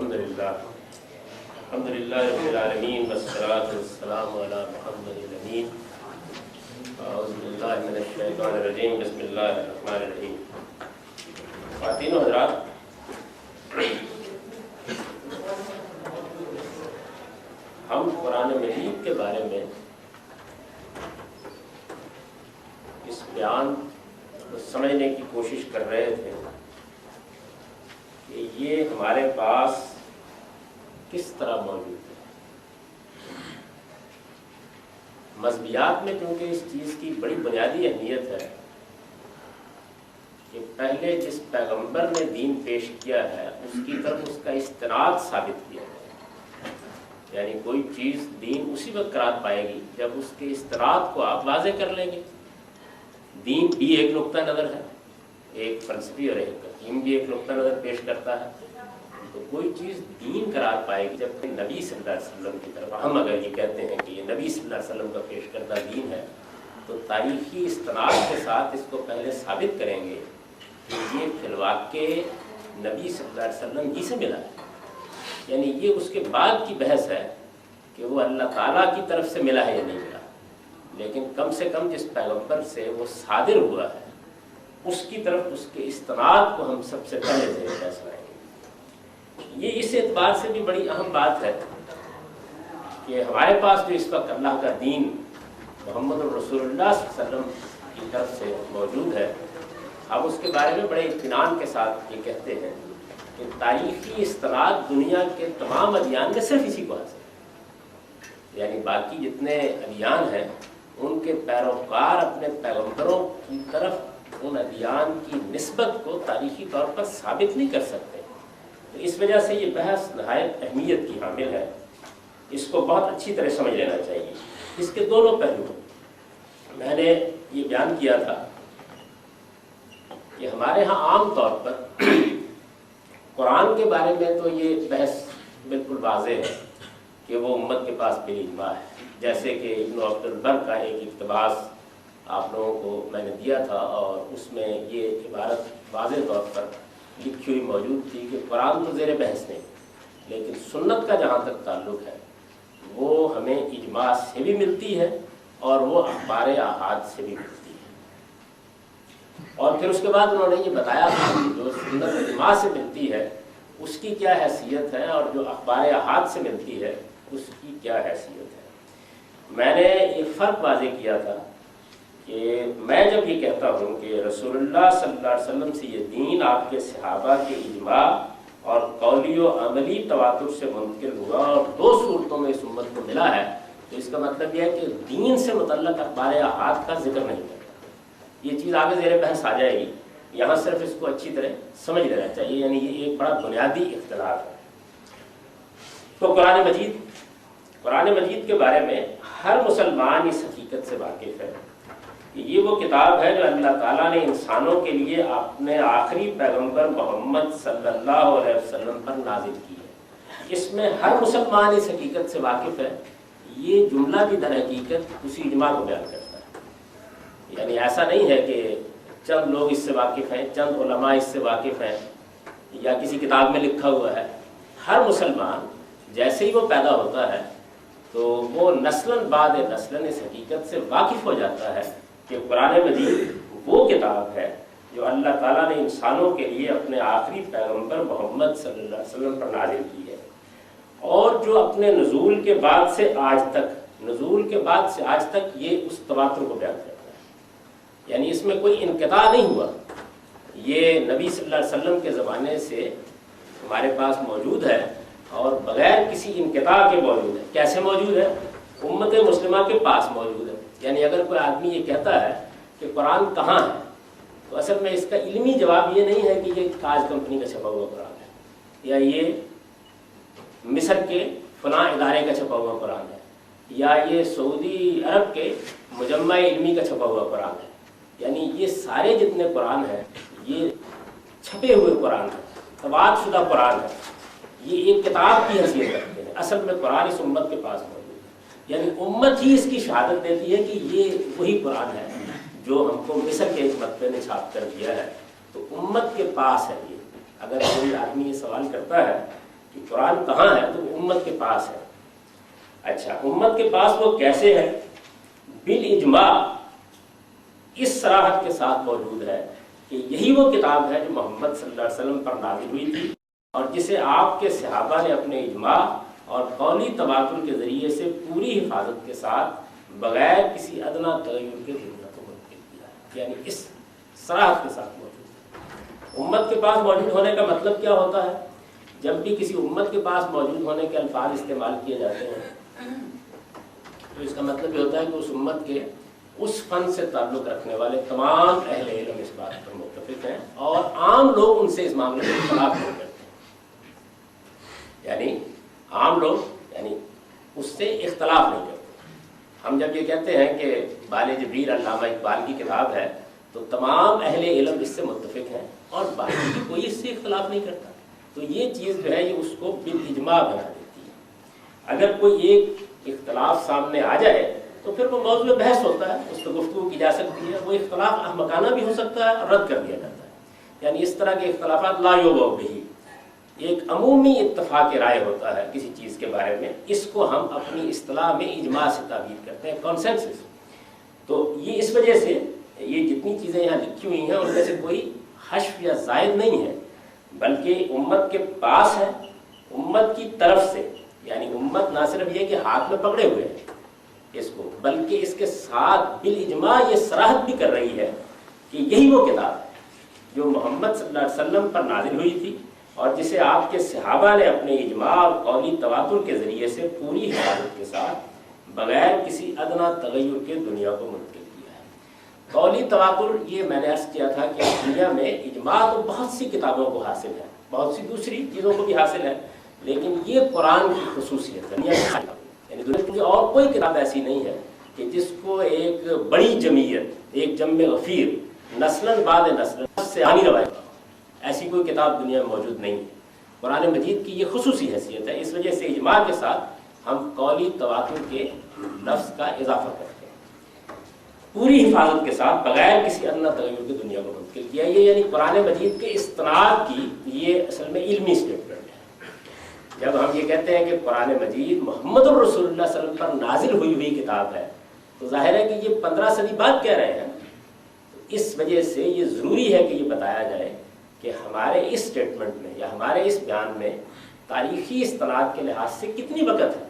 الحمدللہ رب العالمین والصلاة والسلام علی محمد الامین اعوذ باللہ من الشیطان الرجیم بسم اللہ الرحمن الرحیم۔ خواتین و حضرات، ہم قرآن مجید کے بارے میں اس بیان کو سمجھنے کی کوشش کر رہے تھے کہ یہ ہمارے پاس کس طرح موجود ہے۔ مذہبیات میں کیونکہ اس چیز کی بڑی بنیادی اہمیت ہے کہ پہلے جس پیغمبر نے دین پیش کیا ہے اس کی طرف اس کا استناد ثابت کیا ہے، یعنی کوئی چیز دین اسی وقت قرار پائے گی جب اس کے استناد کو آپ واضح کر لیں گے۔ دین بھی ایک نقطہ نظر ہے، ایک فلسفی اور ایک حکیم بھی ایک نقطہ نظر پیش کرتا ہے، تو کوئی چیز دین قرار پائے گی جب نبی صلی اللہ علیہ وسلم کی طرف ہم اگر یہ کہتے ہیں کہ یہ نبی صلی اللہ علیہ وسلم کا پیش کردہ دین ہے تو تاریخی استناد کے ساتھ اس کو پہلے ثابت کریں گے کہ یہ فی الواقع نبی صلی اللہ علیہ وسلم ہی سے ملا ہے، یعنی یہ اس کے بعد کی بحث ہے کہ وہ اللہ تعالیٰ کی طرف سے ملا ہے یا نہیں ملا، لیکن کم سے کم جس پیغمبر سے وہ صادر ہوا ہے اس کی طرف اس کے استناد کو ہم سب سے پہلے زیر بحث لائیں گے۔ یہ اس اعتبار سے بھی بڑی اہم بات ہے کہ ہمارے پاس جو اس وقت اللہ کا دین محمد رسول اللہ صلی اللہ علیہ وسلم کی طرف سے موجود ہے، ہم اس کے بارے میں بڑے اطمینان کے ساتھ یہ کہتے ہیں کہ تاریخی استناد دنیا کے تمام ادیان میں صرف اسی کو حاصل ہے، یعنی باقی جتنے ادیان ہیں ان کے پیروکار اپنے پیغمبروں کی طرف ان ادیان کی نسبت کو تاریخی طور پر ثابت نہیں کر سکتے۔ تو اس وجہ سے یہ بحث نہایت اہمیت کی حامل ہے، اس کو بہت اچھی طرح سمجھ لینا چاہیے۔ اس کے دونوں پہلو میں نے یہ بیان کیا تھا کہ ہمارے ہاں عام طور پر قرآن کے بارے میں تو یہ بحث بالکل واضح ہے کہ وہ امت کے پاس بالاجماع ہے، جیسے کہ ابن عبد البر کا ایک اقتباس آپ لوگوں کو میں نے دیا تھا اور اس میں یہ عبارت واضح طور پر لکھی ہوئی موجود تھی کہ قرآن تو زیر بحث نہیں، لیکن سنت کا جہاں تک تعلق ہے وہ ہمیں اجماع سے بھی ملتی ہے اور وہ اخبار احاد سے بھی ملتی ہے۔ اور پھر اس کے بعد انہوں نے یہ بتایا تھا کہ جو سنت اجماع سے ملتی ہے اس کی کیا حیثیت ہے اور جو اخبار احاد سے ملتی ہے اس کی کیا حیثیت ہے۔ میں نے ایک فرق واضح کیا تھا کہ میں جب یہ کہتا ہوں کہ رسول اللہ صلی اللہ علیہ وسلم سے یہ دین آپ کے صحابہ کے اجماع اور قولی و عملی تواتر سے منتقل ہوا اور دو صورتوں میں اس امت کو ملا ہے، تو اس کا مطلب یہ ہے کہ دین سے متعلق اخبار احاد کا ذکر نہیں کرتا۔ یہ چیز آگے زیر بحث آ جائے گی، یہاں صرف اس کو اچھی طرح سمجھ لینا چاہیے، یعنی یہ ایک بڑا بنیادی اختلاف ہے۔ تو قرآن مجید کے بارے میں ہر مسلمان اس حقیقت سے واقف ہے کہ یہ وہ کتاب ہے جو اللہ تعالیٰ نے انسانوں کے لیے اپنے آخری پیغمبر محمد صلی اللہ علیہ وسلم پر نازل کی ہے۔ اس میں ہر مسلمان اس حقیقت سے واقف ہے، یہ جملہ بھی در حقیقت اسی اجماع کو بیان کرتا ہے، یعنی ایسا نہیں ہے کہ چند لوگ اس سے واقف ہیں، چند علماء اس سے واقف ہیں یا کسی کتاب میں لکھا ہوا ہے۔ ہر مسلمان جیسے ہی وہ پیدا ہوتا ہے تو وہ نسلاً بعد نسلاً اس حقیقت سے واقف ہو جاتا ہے کہ قرآن مجید وہ کتاب ہے جو اللہ تعالیٰ نے انسانوں کے لیے اپنے آخری پیغمبر محمد صلی اللہ علیہ وسلم پر نازل کی ہے، اور جو اپنے نزول کے بعد سے آج تک یہ اس تواتر کو بیان کرتا ہے، یعنی اس میں کوئی انقطاع نہیں ہوا۔ یہ نبی صلی اللہ علیہ وسلم کے زمانے سے ہمارے پاس موجود ہے اور بغیر کسی انقطاع کے موجود ہے۔ کیسے موجود ہے؟ امت مسلمہ کے پاس موجود ہے، یعنی اگر کوئی آدمی یہ کہتا ہے کہ قرآن کہاں ہے تو اصل میں اس کا علمی جواب یہ نہیں ہے کہ یہ تاج کمپنی کا چھپا ہوا قرآن ہے یا یہ مصر کے فلاں ادارے کا چھپا ہوا قرآن ہے یا یہ سعودی عرب کے مجمع علمی کا چھپا ہوا قرآن ہے، یعنی یہ سارے جتنے قرآن ہیں یہ چھپے ہوئے قرآن ہیں، طباعت شدہ قرآن ہے، یہ ایک کتاب کی حیثیت رکھتے ہیں۔ اصل میں قرآن اس امت کے پاس موجود ہے، یعنی امت ہی اس کی شہادت دیتی ہے کہ یہ وہی قرآن ہے جو ہم کو مصر کے ایک مکتبے نے چھاپ کر دیا ہے، تو امت کے پاس ہے یہ۔ اگر کوئی آدمی یہ سوال کرتا ہے کہ قرآن کہاں ہے تو وہ امت کے پاس ہے۔ اچھا، امت کے پاس وہ کیسے ہے؟ بالاجماع اس صراحت کے ساتھ موجود ہے کہ یہی وہ کتاب ہے جو محمد صلی اللہ علیہ وسلم پر نازل ہوئی تھی اور جسے آپ کے صحابہ نے اپنے اجماع اور قولی تواتر کے ذریعے سے پوری حفاظت کے ساتھ بغیر کسی ادنا تغیر کے دنیا کو منتقل کیا ہے۔ یعنی اس صراحت کے ساتھ موجود ہے۔ امت کے پاس موجود ہونے کا مطلب کیا ہوتا ہے؟ جب بھی کسی امت کے پاس موجود ہونے کے الفاظ استعمال کیے جاتے ہیں تو اس کا مطلب یہ ہوتا ہے کہ اس امت کے اس فن سے تعلق رکھنے والے تمام اہل علم اس بات پر متفق ہیں اور عام لوگ ان سے اس معاملے میں اختلاف نہیں کرتے ہیں۔ یعنی عام لوگ یعنی اس سے اختلاف نہیں کرتے۔ ہم جب یہ کہتے ہیں کہ بال جبیر علامہ اقبال کی کتاب ہے تو تمام اہل علم اس سے متفق ہیں اور باقی کی کوئی اس سے اختلاف نہیں کرتا، تو یہ چیز جو ہے یہ اس کو بالاجماع بنا دیتی ہے۔ اگر کوئی ایک اختلاف سامنے آ جائے تو پھر وہ موضوع بحث ہوتا ہے، اس پہ گفتگو کی جا سکتی ہے، وہ اختلاف احمقانہ بھی ہو سکتا ہے اور رد کر دیا جاتا ہے۔ یعنی اس طرح کے اختلافات لا یوبع بہ، ایک عمومی اتفاق رائے ہوتا ہے کسی چیز کے بارے میں، اس کو ہم اپنی اصطلاح میں اجماع سے تعبیر کرتے ہیں، کنسنسس۔ تو یہ اس وجہ سے یہ جتنی چیزیں یہاں لکھی ہوئی ہیں ان میں سے کوئی حشو یا زائد نہیں ہے، بلکہ امت کے پاس ہے، امت کی طرف سے۔ یعنی امت نہ صرف یہ کہ ہاتھ میں پکڑے ہوئے ہیں اس کو، بلکہ اس کے ساتھ بالاجماع یہ صراحت بھی کر رہی ہے کہ یہی وہ کتاب ہے جو محمد صلی اللہ علیہ وسلم پر نازل ہوئی تھی اور جسے آپ کے صحابہ نے اپنے اجماع اور قولی تواتر کے ذریعے سے پوری حفاظت کے ساتھ بغیر کسی ادنا تغیر کے دنیا کو منتقل کیا ہے۔ قولی تواتر یہ میں نے عرض کیا تھا کہ دنیا میں اجماع تو بہت سی کتابوں کو حاصل ہے، بہت سی دوسری چیزوں کو بھی حاصل ہے، لیکن یہ قرآن کی خصوصیت ہے۔ یعنی دنیا کی اور کوئی کتاب ایسی نہیں ہے کہ جس کو ایک بڑی جمعیت، ایک جمع غفیر نسلاً بعد نسل سے آنی روایت، ایسی کوئی کتاب دنیا میں موجود نہیں ہے۔ قرآن مجید کی یہ خصوصی حیثیت ہے، اس وجہ سے اجماع کے ساتھ ہم قولی تواتر کے لفظ کا اضافہ کرتے ہیں، پوری حفاظت کے ساتھ بغیر کسی ادنا تغیر کی دنیا کو منتقل کیا۔ یہ یعنی قرآن مجید کے استناد کی یہ اصل میں علمی اسٹیٹمنٹ ہے۔ جب ہم یہ کہتے ہیں کہ قرآن مجید محمد الرسول اللہ صلی اللہ علیہ وسلم پر نازل ہوئی کتاب ہے تو ظاہر ہے کہ یہ 15 صدی بعد کہہ رہے ہیں، اس وجہ سے یہ ضروری ہے کہ یہ بتایا جائے کہ ہمارے اس اسٹیٹمنٹ میں یا ہمارے اس بیان میں تاریخی استناد کے لحاظ سے کتنی وقت ہے۔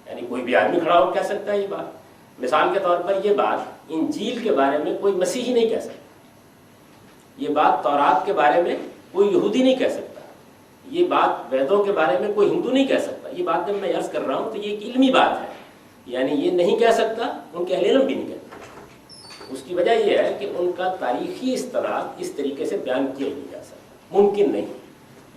یعنی کوئی بھی آدمی کھڑا ہو کہہ سکتا ہے یہ بات، مثال کے طور پر یہ بات انجیل کے بارے میں کوئی مسیحی نہیں کہہ سکتا، یہ بات تورات کے بارے میں کوئی یہودی نہیں کہہ سکتا، یہ بات ویدوں کے بارے میں کوئی ہندو نہیں کہہ سکتا۔ یہ بات جب میں عرض کر رہا ہوں تو یہ ایک علمی بات ہے، یعنی یہ نہیں کہہ سکتا، ان کے اہل علم بھی نہیں کہتے۔ اس کی وجہ یہ ہے کہ ان کا تاریخی استناد اس طریقے سے بیان کیا نہیں جا سکتا، ممکن نہیں۔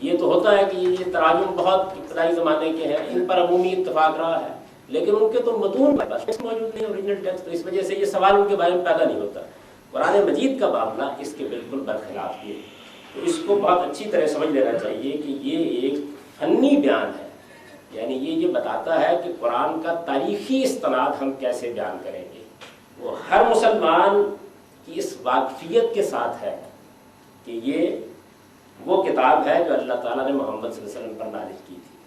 یہ تو ہوتا ہے کہ یہ تراجم بہت ابتدائی زمانے کے ہیں، ان پر عمومی اتفاق رہا ہے، لیکن ان کے تو متون موجود نہیں، اوریجنل ٹیکسٹ، تو اس وجہ سے یہ سوال ان کے بارے میں پیدا نہیں ہوتا۔ قرآن مجید کا معاملہ اس کے بالکل برخلاف ہے، تو اس کو بہت اچھی طرح سمجھ لینا چاہیے کہ یہ ایک فنی بیان ہے، یعنی یہ بتاتا ہے کہ قرآن کا تاریخی استناد ہم کیسے بیان کریں گے۔ وہ ہر مسلمان کی اس واقفیت کے ساتھ ہے کہ یہ وہ کتاب ہے جو اللہ تعالیٰ نے محمد صلی اللہ علیہ وسلم پر نازل کی تھی۔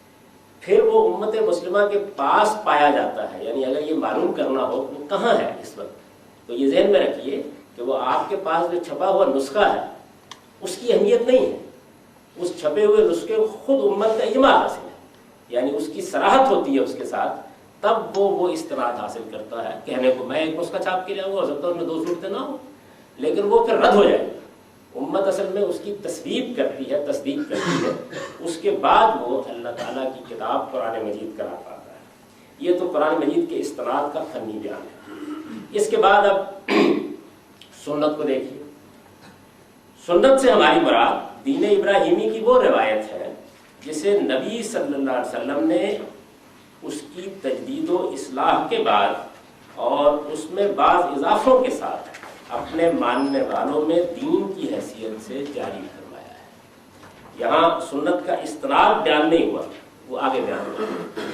پھر وہ امت مسلمہ کے پاس پایا جاتا ہے، یعنی اگر یہ معلوم کرنا ہو وہ کہاں ہے اس وقت، تو یہ ذہن میں رکھیے کہ وہ آپ کے پاس جو چھپا ہوا نسخہ ہے اس کی اہمیت نہیں ہے، اس چھپے ہوئے نسخے خود امت کا اجماع حاصل ہے، یعنی اس کی صراحت ہوتی ہے اس کے ساتھ، تب وہ استناد حاصل کرتا ہے۔ کہنے کو میں ایک نسخہ چھاپ کے لے آؤں گا، ہو سکتا ہے اس میں 2 صورتیں نہ ہوں، لیکن وہ پھر رد ہو جائے گا۔ امت اصل میں اس کی تصویب کرتی ہے، تصدیق کرتی ہے، اس کے بعد وہ اللہ تعالیٰ کی کتاب قرآن مجید قرار پاتا ہے۔ یہ تو قرآن مجید کے استناد کا فنی بیان ہے۔ اس کے بعد اب سنت کو دیکھیے۔ سنت سے ہماری مراد دین ابراہیمی کی وہ روایت ہے جسے نبی صلی اللہ علیہ وسلم نے اس کی تجدید و اصلاح کے بعد اور اس میں بعض اضافوں کے ساتھ اپنے ماننے والوں میں دین کی حیثیت سے جاری فرمایا ہے۔ یہاں سنت کا استناد بیان نہیں ہوا، وہ آگے بیان ہوا،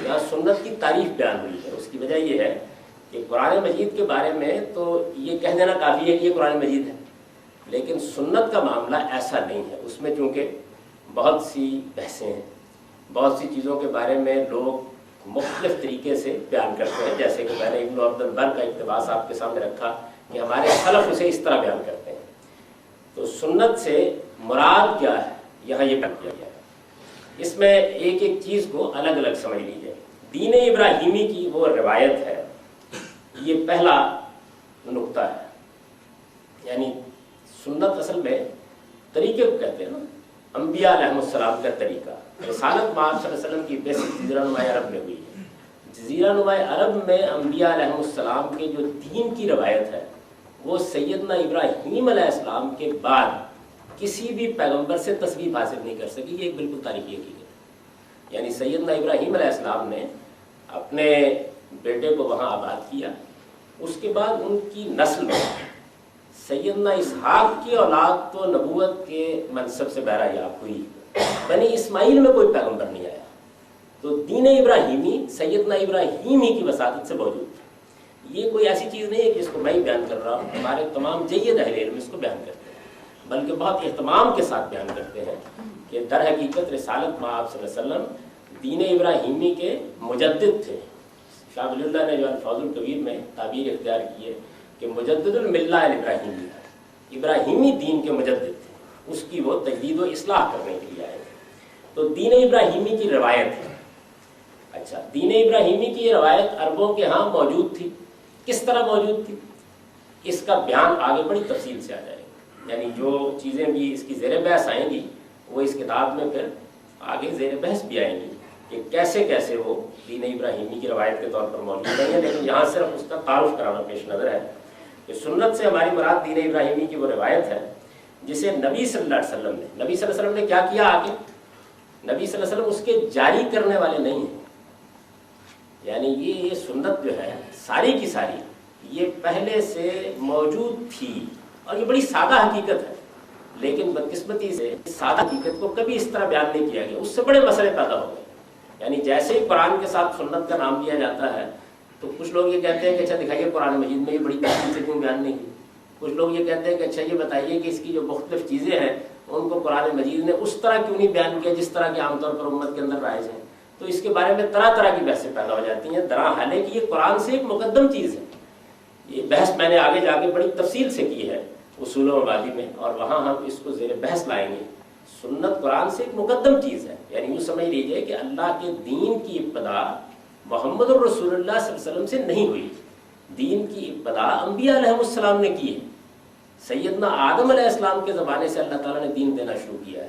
یہاں سنت کی تعریف بیان ہوئی ہے۔ اس کی وجہ یہ ہے کہ قرآن مجید کے بارے میں تو یہ کہہ دینا کافی ہے کہ یہ قرآن مجید ہے، لیکن سنت کا معاملہ ایسا نہیں ہے۔ اس میں چونکہ بہت سی بحثیں ہیں، بہت سی چیزوں کے بارے میں لوگ مختلف طریقے سے بیان کرتے ہیں، جیسے کہ میں نے ابن عبد البر کا اقتباس آپ کے سامنے رکھا کہ ہمارے سلف اسے اس طرح بیان کرتے ہیں۔ تو سنت سے مراد کیا ہے یہاں یہ بیان کیا گیا ہے، اس میں ایک ایک چیز کو الگ الگ سمجھ لیجیے۔ دین ابراہیمی کی وہ روایت ہے، یہ پہلا نقطہ ہے۔ یعنی سنت اصل میں طریقے کو کہتے ہیں نا، انبیاء علیہ السلام کا طریقہ۔ رسالت مآب صلی اللہ علیہ وسلم کی بیسک جزیرہ نما عرب میں ہوئی ہے۔ جزیرہ نما عرب میں انبیاء علیہ السلام کے جو دین کی روایت ہے وہ سیدنا ابراہیم علیہ السلام کے بعد کسی بھی پیغمبر سے تصویب حاصل نہیں کر سکی۔ یہ ایک بالکل تاریخی حقیقت ہے۔ یعنی سیدنا ابراہیم علیہ السلام نے اپنے بیٹے کو وہاں آباد کیا، اس کے بعد ان کی نسل میں سیدنا اسحاق کی اولاد تو نبوت کے منصب سے بہرہ یاب ہوئی، بنی اسماعیل میں کوئی پیغمبر نہیں آیا۔ تو دین ابراہیمی سیدنا ابراہیم ہی کی وساطت سے موجود ہے۔ یہ کوئی ایسی چیز نہیں ہے کہ اس کو میں ہی بیان کر رہا ہوں، ہمارے تمام جید اہل علم اس کو بیان کرتے ہیں، بلکہ بہت اہتمام کے ساتھ بیان کرتے ہیں کہ در حقیقت رسالت مآب صلی اللہ علیہ وسلم دین ابراہیمی کے مجدد تھے۔ شاہ ولی اللہ نے جو الفاظ الکبیر میں تعبیر اختیار کی ہے کہ مجدد الملہ الابراہیمی ہے، ابراہیمی دین کے مجدد تھے، اس کی وہ تجدید و اصلاح کرنے کے لیے آئے تھے۔ تو دین ابراہیمی کی روایت ہے۔ اچھا، دین ابراہیمی کی یہ روایت عربوں کے ہاں موجود تھی۔ کس طرح موجود تھی اس کا بیان آگے بڑی تفصیل سے آ جائے گا، یعنی جو چیزیں بھی اس کی زیر بحث آئیں گی وہ اس کتاب میں پھر آگے زیر بحث بھی آئیں گی کہ کیسے کیسے وہ دین ابراہیمی کی روایت کے طور پر موجود نہیں ہے۔ لیکن یہاں صرف اس کا تعارف کرانا پیش نظر ہے کہ سنت سے ہماری مراد دین ابراہیمی کی وہ روایت ہے جسے نبی صلی اللہ علیہ وسلم نے کیا کیا آگے؟ نبی صلی اللہ علیہ وسلم اس کے جاری کرنے والے نہیں ہیں۔ یعنی یہ سنت جو ہے ساری کی ساری یہ پہلے سے موجود تھی، اور یہ بڑی سادہ حقیقت ہے، لیکن بدقسمتی سے اس سادہ حقیقت کو کبھی اس طرح بیان نہیں کیا گیا، اس سے بڑے مسئلے پیدا ہو گئے۔ یعنی جیسے ہی قرآن کے ساتھ سنت کا نام دیا جاتا ہے تو کچھ لوگ یہ کہتے ہیں کہ اچھا دکھائیے قرآن مجید میں یہ بڑی تفصیل سے کیوں بیان نہیں کی۔ کچھ لوگ یہ کہتے ہیں کہ اچھا یہ بتائیے کہ اس کی جو مختلف چیزیں ہیں ان کو قرآن مجید نے اس طرح کیوں نہیں بیان کیا جس طرح کہ عام طور پر امت کے اندر رائج ہے۔ تو اس کے بارے میں طرح طرح کی بحثیں پیدا ہو جاتی ہیں، حالانکہ یہ قرآن سے ایک مقدم چیز ہے۔ یہ بحث میں نے آگے جا کے بڑی تفصیل سے کی ہے اصول و مبادی میں، اور وہاں ہم اس کو زیر بحث لائیں گے۔ سنت قرآن سے ایک مقدم چیز ہے، یعنی یوں سمجھ لیجئے کہ اللہ کے دین کی ابتدا محمد الرسول اللہ صلی اللہ علیہ وسلم سے نہیں ہوئی، دین کی ابتدا انبیاء علیہ السلام نے کی ہے۔ سیدنا آدم علیہ السلام کے زمانے سے اللہ تعالیٰ نے دین دینا شروع کیا ہے،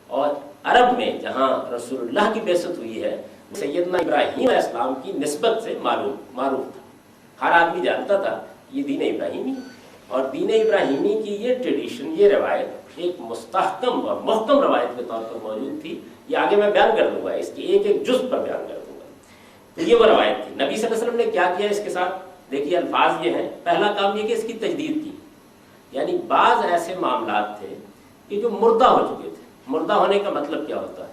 اور عرب میں جہاں رسول اللہ کی بعثت ہوئی ہے سیدنا ابراہیم علیہ السلام کی نسبت سے معروف تھا، ہر آدمی جانتا تھا یہ دین ابراہیمی، اور دین ابراہیمی کی یہ ٹریڈیشن، یہ روایت ایک مستحکم اور محکم روایت کے طور پر موجود تھی۔ یہ آگے میں بیان کر دوں گا، اس کی ایک ایک جز پر بیان کر دوں گا۔ تو یہ وہ روایت تھی۔ نبی صلی اللہ علیہ وسلم نے کیا کیا اس کے ساتھ؟ دیکھیے الفاظ یہ ہیں، پہلا کام یہ کہ اس کی تجدید کی، یعنی بعض ایسے معاملات تھے کہ جو مردہ ہو چکے تھے۔ مردہ ہونے کا مطلب کیا ہوتا ہے؟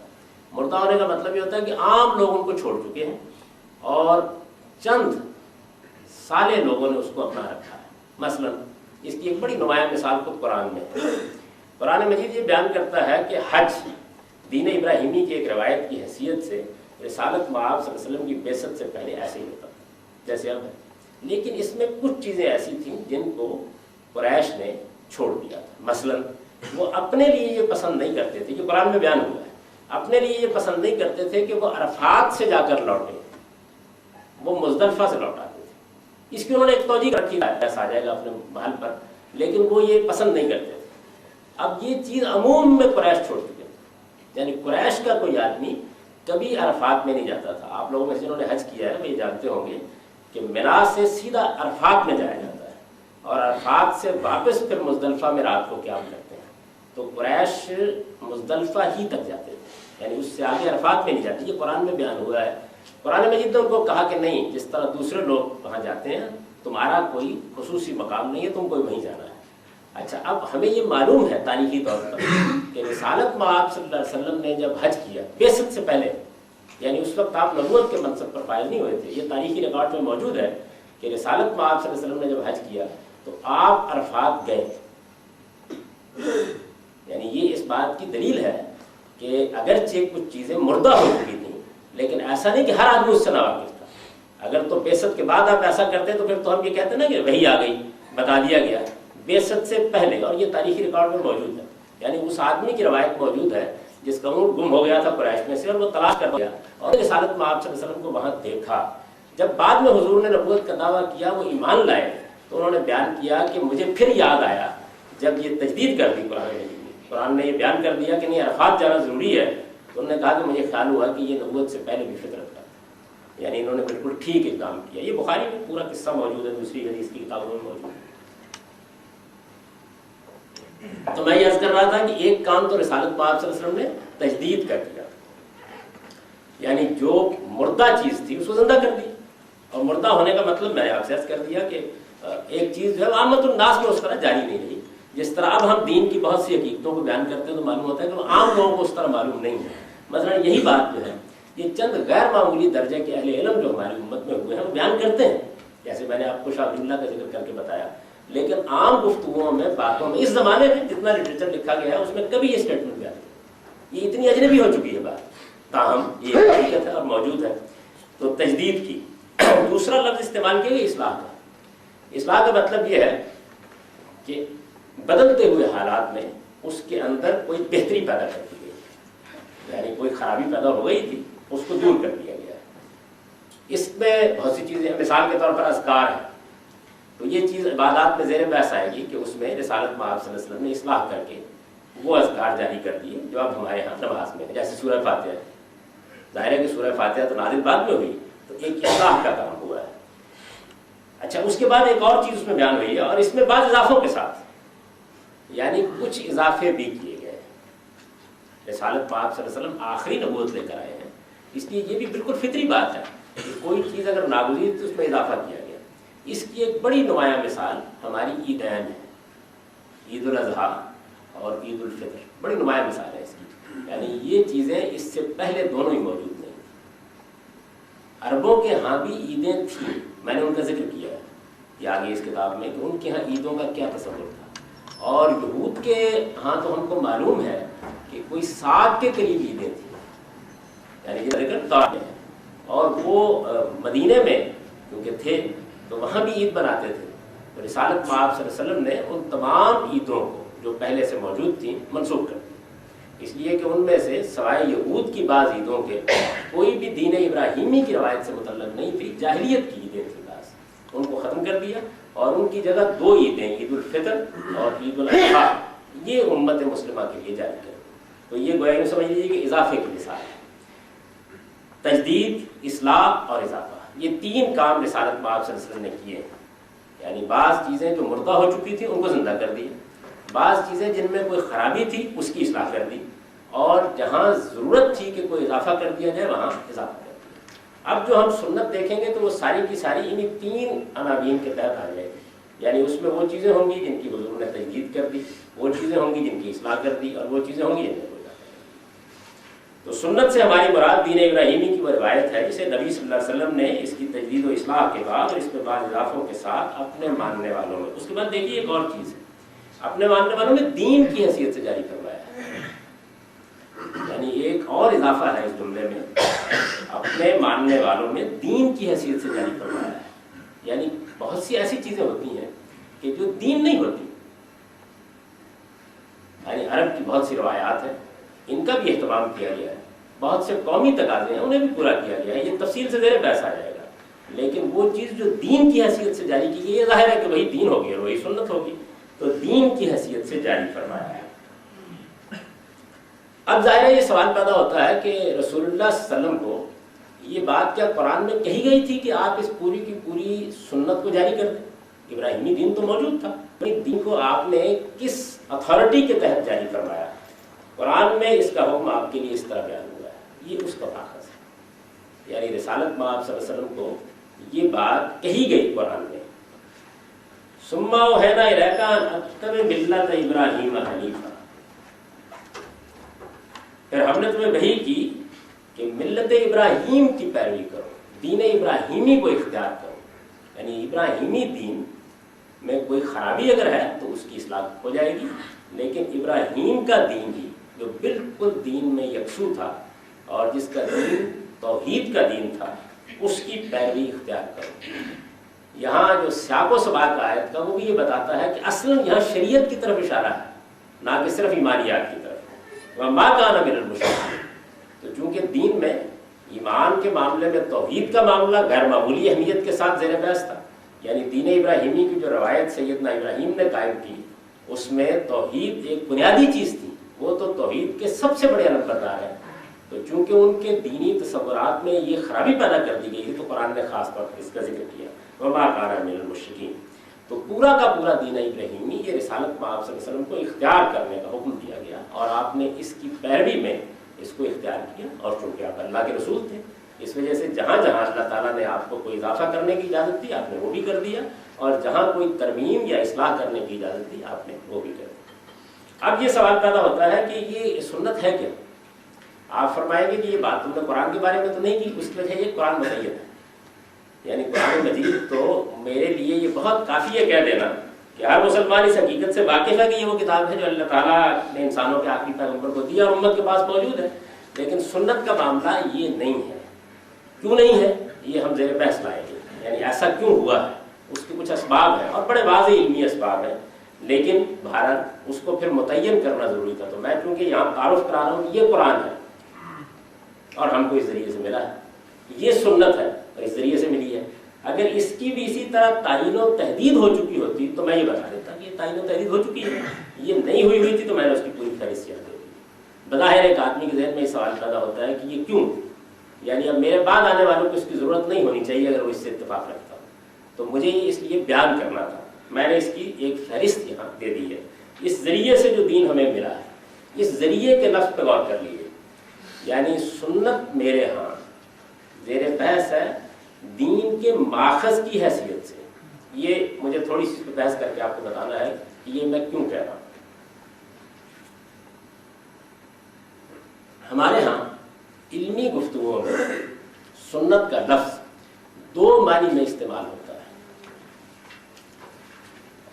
مردہ ہونے کا مطلب یہ ہوتا ہے کہ عام لوگ ان کو چھوڑ چکے ہیں اور چند سالے لوگوں نے اس کو اپنا رکھا ہے۔ مثلا اس کی ایک بڑی نمایاں مثال خود قرآن میں ہے۔ قرآن مجید یہ بیان کرتا ہے کہ حج دین ابراہیمی کی ایک روایت کی حیثیت سے رسالت مآب صلی اللہ علیہ وسلم کی بعثت سے پہلے ایسے ہی ہوتا تھا جیسے اب ہے، لیکن اس میں کچھ چیزیں ایسی تھیں جن کو قریش نے چھوڑ دیا تھا۔ مثلا وہ اپنے لیے یہ پسند نہیں کرتے تھے، کہ قرآن میں بیان ہوا ہے، اپنے لیے یہ پسند نہیں کرتے تھے کہ وہ عرفات سے جا کر لوٹے، وہ مزدلفہ سے لوٹاتے تھے۔ اس کی انہوں نے ایک توجہ رکھی ہے، ایسا آ جائے گا اپنے محل پر، لیکن وہ یہ پسند نہیں کرتے تھے۔ اب یہ چیز عموم میں قریش چھوڑ چکے تھے، یعنی قریش کا کوئی آدمی کبھی عرفات میں نہیں جاتا تھا۔ آپ لوگوں میں سے جنہوں نے حج کیا ہے وہ یہ جانتے ہوں گے کہ منا سے سیدھا عرفات میں جایا جاتا ہے، اور عرفات سے واپس پھر مزدلفہ میں رات کو قیام کرتے ہیں۔ تو قریش مزدلفہ ہی تک جاتے تھے، یعنی اس سے آگے عرفات میں نہیں جاتے۔ یہ قرآن میں بیان ہوا ہے۔ قرآن مجید نے ان کو کہا کہ نہیں، جس طرح دوسرے لوگ وہاں جاتے ہیں تمہارا کوئی خصوصی مقام نہیں ہے، تم کو وہیں جانا ہے۔ اچھا، اب ہمیں یہ معلوم ہے تاریخی طور پر کہ رسالت مآب صلی اللہ علیہ وسلم نے جب حج کیا بعثت سے پہلے، یعنی اس وقت آپ نبوت کے منصب پر فائز نہیں ہوئے تھے، یہ تاریخی ریکارڈ میں موجود ہے کہ رسالت مآب صلی اللہ علیہ وسلم نے جب حج کیا تو آپ عرفات گئے، یعنی یہ اس بات کی دلیل ہے کہ اگرچہ کچھ چیزیں مردہ ہو چکی تھیں لیکن ایسا نہیں کہ ہر آدمی اس سے ناواقف تھا۔ اگر تو بعثت کے بعد آپ ایسا کرتے تو پھر تو ہم یہ کہتے نا کہ وہی آ گئی، بتا دیا گیا۔ بعثت سے پہلے، اور یہ تاریخی ریکارڈ میں موجود ہے، یعنی اس آدمی کی روایت موجود ہے جس کا اونٹ گم ہو گیا تھا قریش میں سے اور وہ تلاش کر گیا اور رسالت میں آپ صلی اللہ علیہ وسلم کو وہاں دیکھا۔ جب بعد میں حضور نے نبوت کا دعویٰ کیا، وہ ایمان لائے، تو انہوں نے بیان کیا کہ مجھے پھر یاد آیا جب یہ تجدید کر دی قرآن نے یہ بیان کر دیا کہ نہیں عرفات جانا ضروری ہے، تو انہوں نے کہا کہ مجھے خیال ہوا کہ یہ نبوت سے پہلے بھی فطرت تھا، یعنی انہوں نے بالکل ٹھیک اقدام کیا۔ یہ بخاری میں پورا قصہ موجود ہے، دوسری حدیث کی کتابوں میں موجود ہے۔ تو میں یہ عرض کر رہا تھا کہ ایک کام تو رسالت میں آپ صلی اللہ علیہ وسلم نے تجدید کر دیا، یعنی جو مردہ چیز تھی اس کو زندہ کر دی۔ اور مردہ ہونے کا مطلب میں نے آپ سے عرض کر دیا کہ ایک چیز جو ہے عامت الناس میں اس طرح جاری نہیں رہی، جس طرح اب ہم دین کی بہت سی حقیقتوں کو بیان کرتے ہیں تو معلوم ہوتا ہے کہ وہ عام لوگوں کو اس طرح معلوم نہیں ہے۔ مثلا یہی بات جو ہے، یہ چند غیر معمولی درجے کے اہل علم جو ہماری امت میں ہوئے ہیں وہ بیان کرتے ہیں، جیسے میں نے آپ کو شاہ عبداللہ کا ذکر کر کے بتایا، لیکن عام گفتگوؤں میں، باتوں میں، اس زمانے میں جتنا لٹریچر لکھا گیا ہے اس میں کبھی یہ اسٹیٹمنٹ بیان نہیں۔ یہ اتنی اجنبی ہو چکی ہے بات، تاہم یہ حقیقت ہے اور موجود ہے۔ تو تجدید کی دوسرا لفظ استعمال کیا گیا اصلاح کا۔ اصلاح کا مطلب یہ ہے کہ بدلتے ہوئے حالات میں اس کے اندر کوئی بہتری پیدا کر دی گئی، یعنی کوئی خرابی پیدا ہو گئی تھی اس کو دور کر دیا گیا ہے۔ اس میں بہت سی چیزیں، مثال کے طور پر اذکار ہے، تو یہ چیز عبادات میں زیر بحث آئے گی کہ اس میں رسالت میں آپ صلی اللہ علیہ وسلم نے اصلاح کر کے وہ اذکار جاری کر دیے جو اب ہمارے ہاں نماز میں ہے، جیسے سورہ فاتحہ ہے۔ ظاہر ہے کہ سورہ فاتحہ تو نازل بعد میں ہوئی، تو ایک اصلاح کا کام ہوا ہے۔ اچھا، اس کے بعد ایک اور چیز اس میں بیان ہوئی ہے، اور اس میں بعض اضافوں کے ساتھ، یعنی کچھ اضافے بھی کیے گئے۔ رسالت پاک صلی اللہ علیہ وسلم آخری نبوت لے کر آئے ہیں، اس لیے یہ بھی بالکل فطری بات ہے کہ کوئی چیز اگر ناگزیر تو اس میں اضافہ کیا گیا۔ اس کی ایک بڑی نمایاں مثال ہماری عیدین ہے، عید الاضحیٰ اور عید الفطر، بڑی نمایاں مثال ہے اس کی، یعنی یہ چیزیں اس سے پہلے دونوں ہی موجود نہیں۔ عربوں کے ہاں بھی عیدیں تھیں، میں نے ان کا ذکر کیا ہے یہ آگے اس کتاب میں کہ ان کے ہاں عیدوں کا کیا تصور تھا، اور یہود کے ہاں تو ہم کو معلوم ہے کہ کوئی 7 کے قریب عیدیں تھیں، یعنی یہ ذکر طاعت ہے، اور وہ مدینے میں کیونکہ تھے تو وہاں بھی عید مناتے تھے۔ تو رسالت میں آپ صلی اللہ علیہ وسلم نے ان تمام عیدوں کو جو پہلے سے موجود تھیں منسوخ کر دی، اس لیے کہ ان میں سے سوائے یہود کی بعض عیدوں کے کوئی بھی دین ابراہیمی کی روایت سے متعلق نہیں تھی، جاہلیت کی عیدیں تھیں بعض، ان کو ختم کر دیا اور ان کی جگہ 2 عیدیں، عید الفطر اور عید الاضحیٰ، یہ امت مسلمہ کے لیے جاری کر دی۔ تو یہ گویا سمجھ لیجیے کہ اضافے کی مثال ہے۔ تجدید، اصلاح اور اضافہ، یہ 3 کام رسالت میں آپ صلی اللہ علیہ وسلم نے کیے ہیں، یعنی بعض چیزیں جو مردہ ہو چکی تھیں ان کو زندہ کر دی، بعض چیزیں جن میں کوئی خرابی تھی اس کی اصلاح کر دی، اور جہاں ضرورت تھی کہ کوئی اضافہ کر دیا جائے وہاں اضافہ کر دیا۔ اب جو ہم سنت دیکھیں گے تو وہ ساری کی ساری انہی 3 عناوین کے تحت آ جائے گی، یعنی اس میں وہ چیزیں ہوں گی جن کی حضور نے تجدید کر دی، وہ چیزیں ہوں گی جن کی اصلاح کر دی، اور وہ چیزیں ہوں گی جن میں کوئی اضافہ کر دی۔ تو سنت سے ہماری مراد دین ابراہیمی کی وہ روایت ہے جسے نبی صلی اللہ علیہ وسلم نے اس کی تجدید و اصلاح کے بعد اور اس میں بعض اضافوں کے ساتھ اپنے ماننے والوں میں، اس کے بعد دیکھیے ایک اور چیز ہے، اپنے ماننے والوں میں دین کی حیثیت سے جاری کروایا ہے، یعنی ایک اور اضافہ ہے اس جملے میں، اپنے ماننے والوں میں دین کی حیثیت سے جاری کروایا ہے، یعنی بہت سی ایسی چیزیں ہوتی ہیں کہ جو دین نہیں ہوتی، یعنی عرب کی بہت سی روایات ہیں، ان کا بھی اہتمام کیا گیا ہے، بہت سے قومی تقاضے ہیں انہیں بھی پورا کیا گیا ہے، یہ تفصیل سے زیر بحث آ جائے گا، لیکن وہ چیز جو دین کی حیثیت سے جاری کی گئی یہ ظاہر ہے کہ وہی دین ہوگی اور وہی سنت ہوگی، تو دین کی حیثیت سے جاری فرمایا ہے۔ اب ظاہر ہے یہ سوال پیدا ہوتا ہے کہ رسول اللہ صلی اللہ علیہ وسلم کو یہ بات کیا قرآن میں کہی گئی تھی کہ آپ اس پوری کی پوری سنت کو جاری کر دیں؟ ابراہیمی دین تو موجود تھا، دین کو آپ نے کس اتھارٹی کے تحت جاری فرمایا؟ قرآن میں اس کا حکم آپ کے لیے اس طرح بیان ہوا ہے، یہ اس کا ماخذ ہے، یعنی رسالت میں آپ صلی اللہ علیہ وسلم کو یہ بات کہی گئی قرآن میں، ثم اوحینا الیک ان اتبع ملۃ ابراہیم حنیفا، پھر ہم نے تمہیں وحی کی کہ ملت ابراہیم کی پیروی کرو، دین ابراہیمی کو اختیار کرو، یعنی ابراہیمی دین میں کوئی خرابی اگر ہے تو اس کی اصلاح ہو جائے گی، لیکن ابراہیم کا دین ہی جو بالکل دین میں یکسو تھا اور جس کا دین توحید کا دین تھا، اس کی پیروی اختیار کرو۔ یہاں جو سیاق و سباق آیت کا وہ بھی یہ بتاتا ہے کہ اصلاً یہاں شریعت کی طرف اشارہ ہے، نہ کہ صرف ایمانیات کی طرف۔ وَمَا كَانَ مِنَ الْمُشْرِكِينَ، تو چونکہ دین میں ایمان کے معاملے میں توحید کا معاملہ غیر معمولی اہمیت کے ساتھ زیر بحث تھا، یعنی دین ابراہیمی کی جو روایت سیدنا ابراہیم نے قائم کی اس میں توحید ایک بنیادی چیز تھی، وہ تو توحید کے سب سے بڑے علمبردار ہیں۔ تو چونکہ ان کے دینی تصورات میں یہ خرابی پیدا کر دی گئی تو قرآن نے خاص طور پر اس کا ذکر کیا، وَمَا كَانَ مِنَ الْمُشْرِكِينَ۔ تو پورا کا پورا دین ابراہیمی یہ رسالت میں آپ صلی اللہ علیہ وسلم کو اختیار کرنے کا حکم دیا گیا، اور آپ نے اس کی پیروی میں اس کو اختیار کیا، اور چونکہ آپ اللہ کے رسول تھے اس وجہ سے جہاں جہاں اللہ تعالیٰ نے آپ کو کوئی اضافہ کرنے کی اجازت دی آپ نے وہ بھی کر دیا، اور جہاں کوئی ترمیم یا اصلاح کرنے کی اجازت دی آپ نے وہ بھی کر دیا۔ اب یہ سوال پیدا ہوتا ہے کہ یہ سنت ہے کیا؟ آپ فرمائیں گے کہ یہ بات تم نے قرآن کے بارے میں تو نہیں کی، اس وجہ یہ قرآن مقید ہے، یعنی قرآن مجید تو میرے لیے یہ بہت کافی ہے کہہ دینا کہ ہر مسلمان اس حقیقت سے واقف ہے کہ یہ وہ کتاب ہے جو اللہ تعالیٰ نے انسانوں کے آخری پیغمبر کو دیا اور امت کے پاس موجود ہے، لیکن سنت کا معاملہ یہ نہیں ہے۔ کیوں نہیں ہے یہ ہم زیر بحث لائیں گے، یعنی ایسا کیوں ہوا ہے، اس کے کچھ اسباب ہیں اور بڑے واضح علمی اسباب ہیں، لیکن بہرحال اس کو پھر متعین کرنا ضروری تھا۔ تو میں چونکہ یہاں تعارف کرا رہا ہوں کہ یہ قرآن ہے اور ہم کو اس ذریعے سے ملا ہے، یہ سنت ہے اور اس ذریعے سے ملی ہے۔ اگر اس کی بھی اسی طرح تعین و تحدید ہو چکی ہوتی تو میں یہ بتا دیتا کہ یہ تعین و تحدید ہو چکی ہے، یہ نہیں ہوئی تھی تو میں نے اس کی پوری فہرست یاد دے دی۔ بظاہر ایک آدمی کے ذہن میں یہ سوال پیدا ہوتا ہے کہ یہ کیوں، یعنی اب میرے بعد آنے والوں کو اس کی ضرورت نہیں ہونی چاہیے اگر وہ اس سے اتفاق رکھتا ہو، تو مجھے یہ اس لیے بیان کرنا تھا۔ میں نے اس کی ایک فہرست یہاں دے دی ہے، اس ذریعے سے جو دین ہمیں ملا ہے، اس ذریعے کے لفظ پہ غور کر لیجیے، یعنی سنت میرے ہاں زیر بحث ہے دین کے ماخذ کی حیثیت سے۔ یہ مجھے تھوڑی سی پہ بحث کر کے آپ کو بتانا ہے کہ یہ میں کیوں کہہ رہا ہوں۔ ہمارے ہاں علمی گفتگو میں سنت کا لفظ دو معنی میں استعمال ہوتا ہے،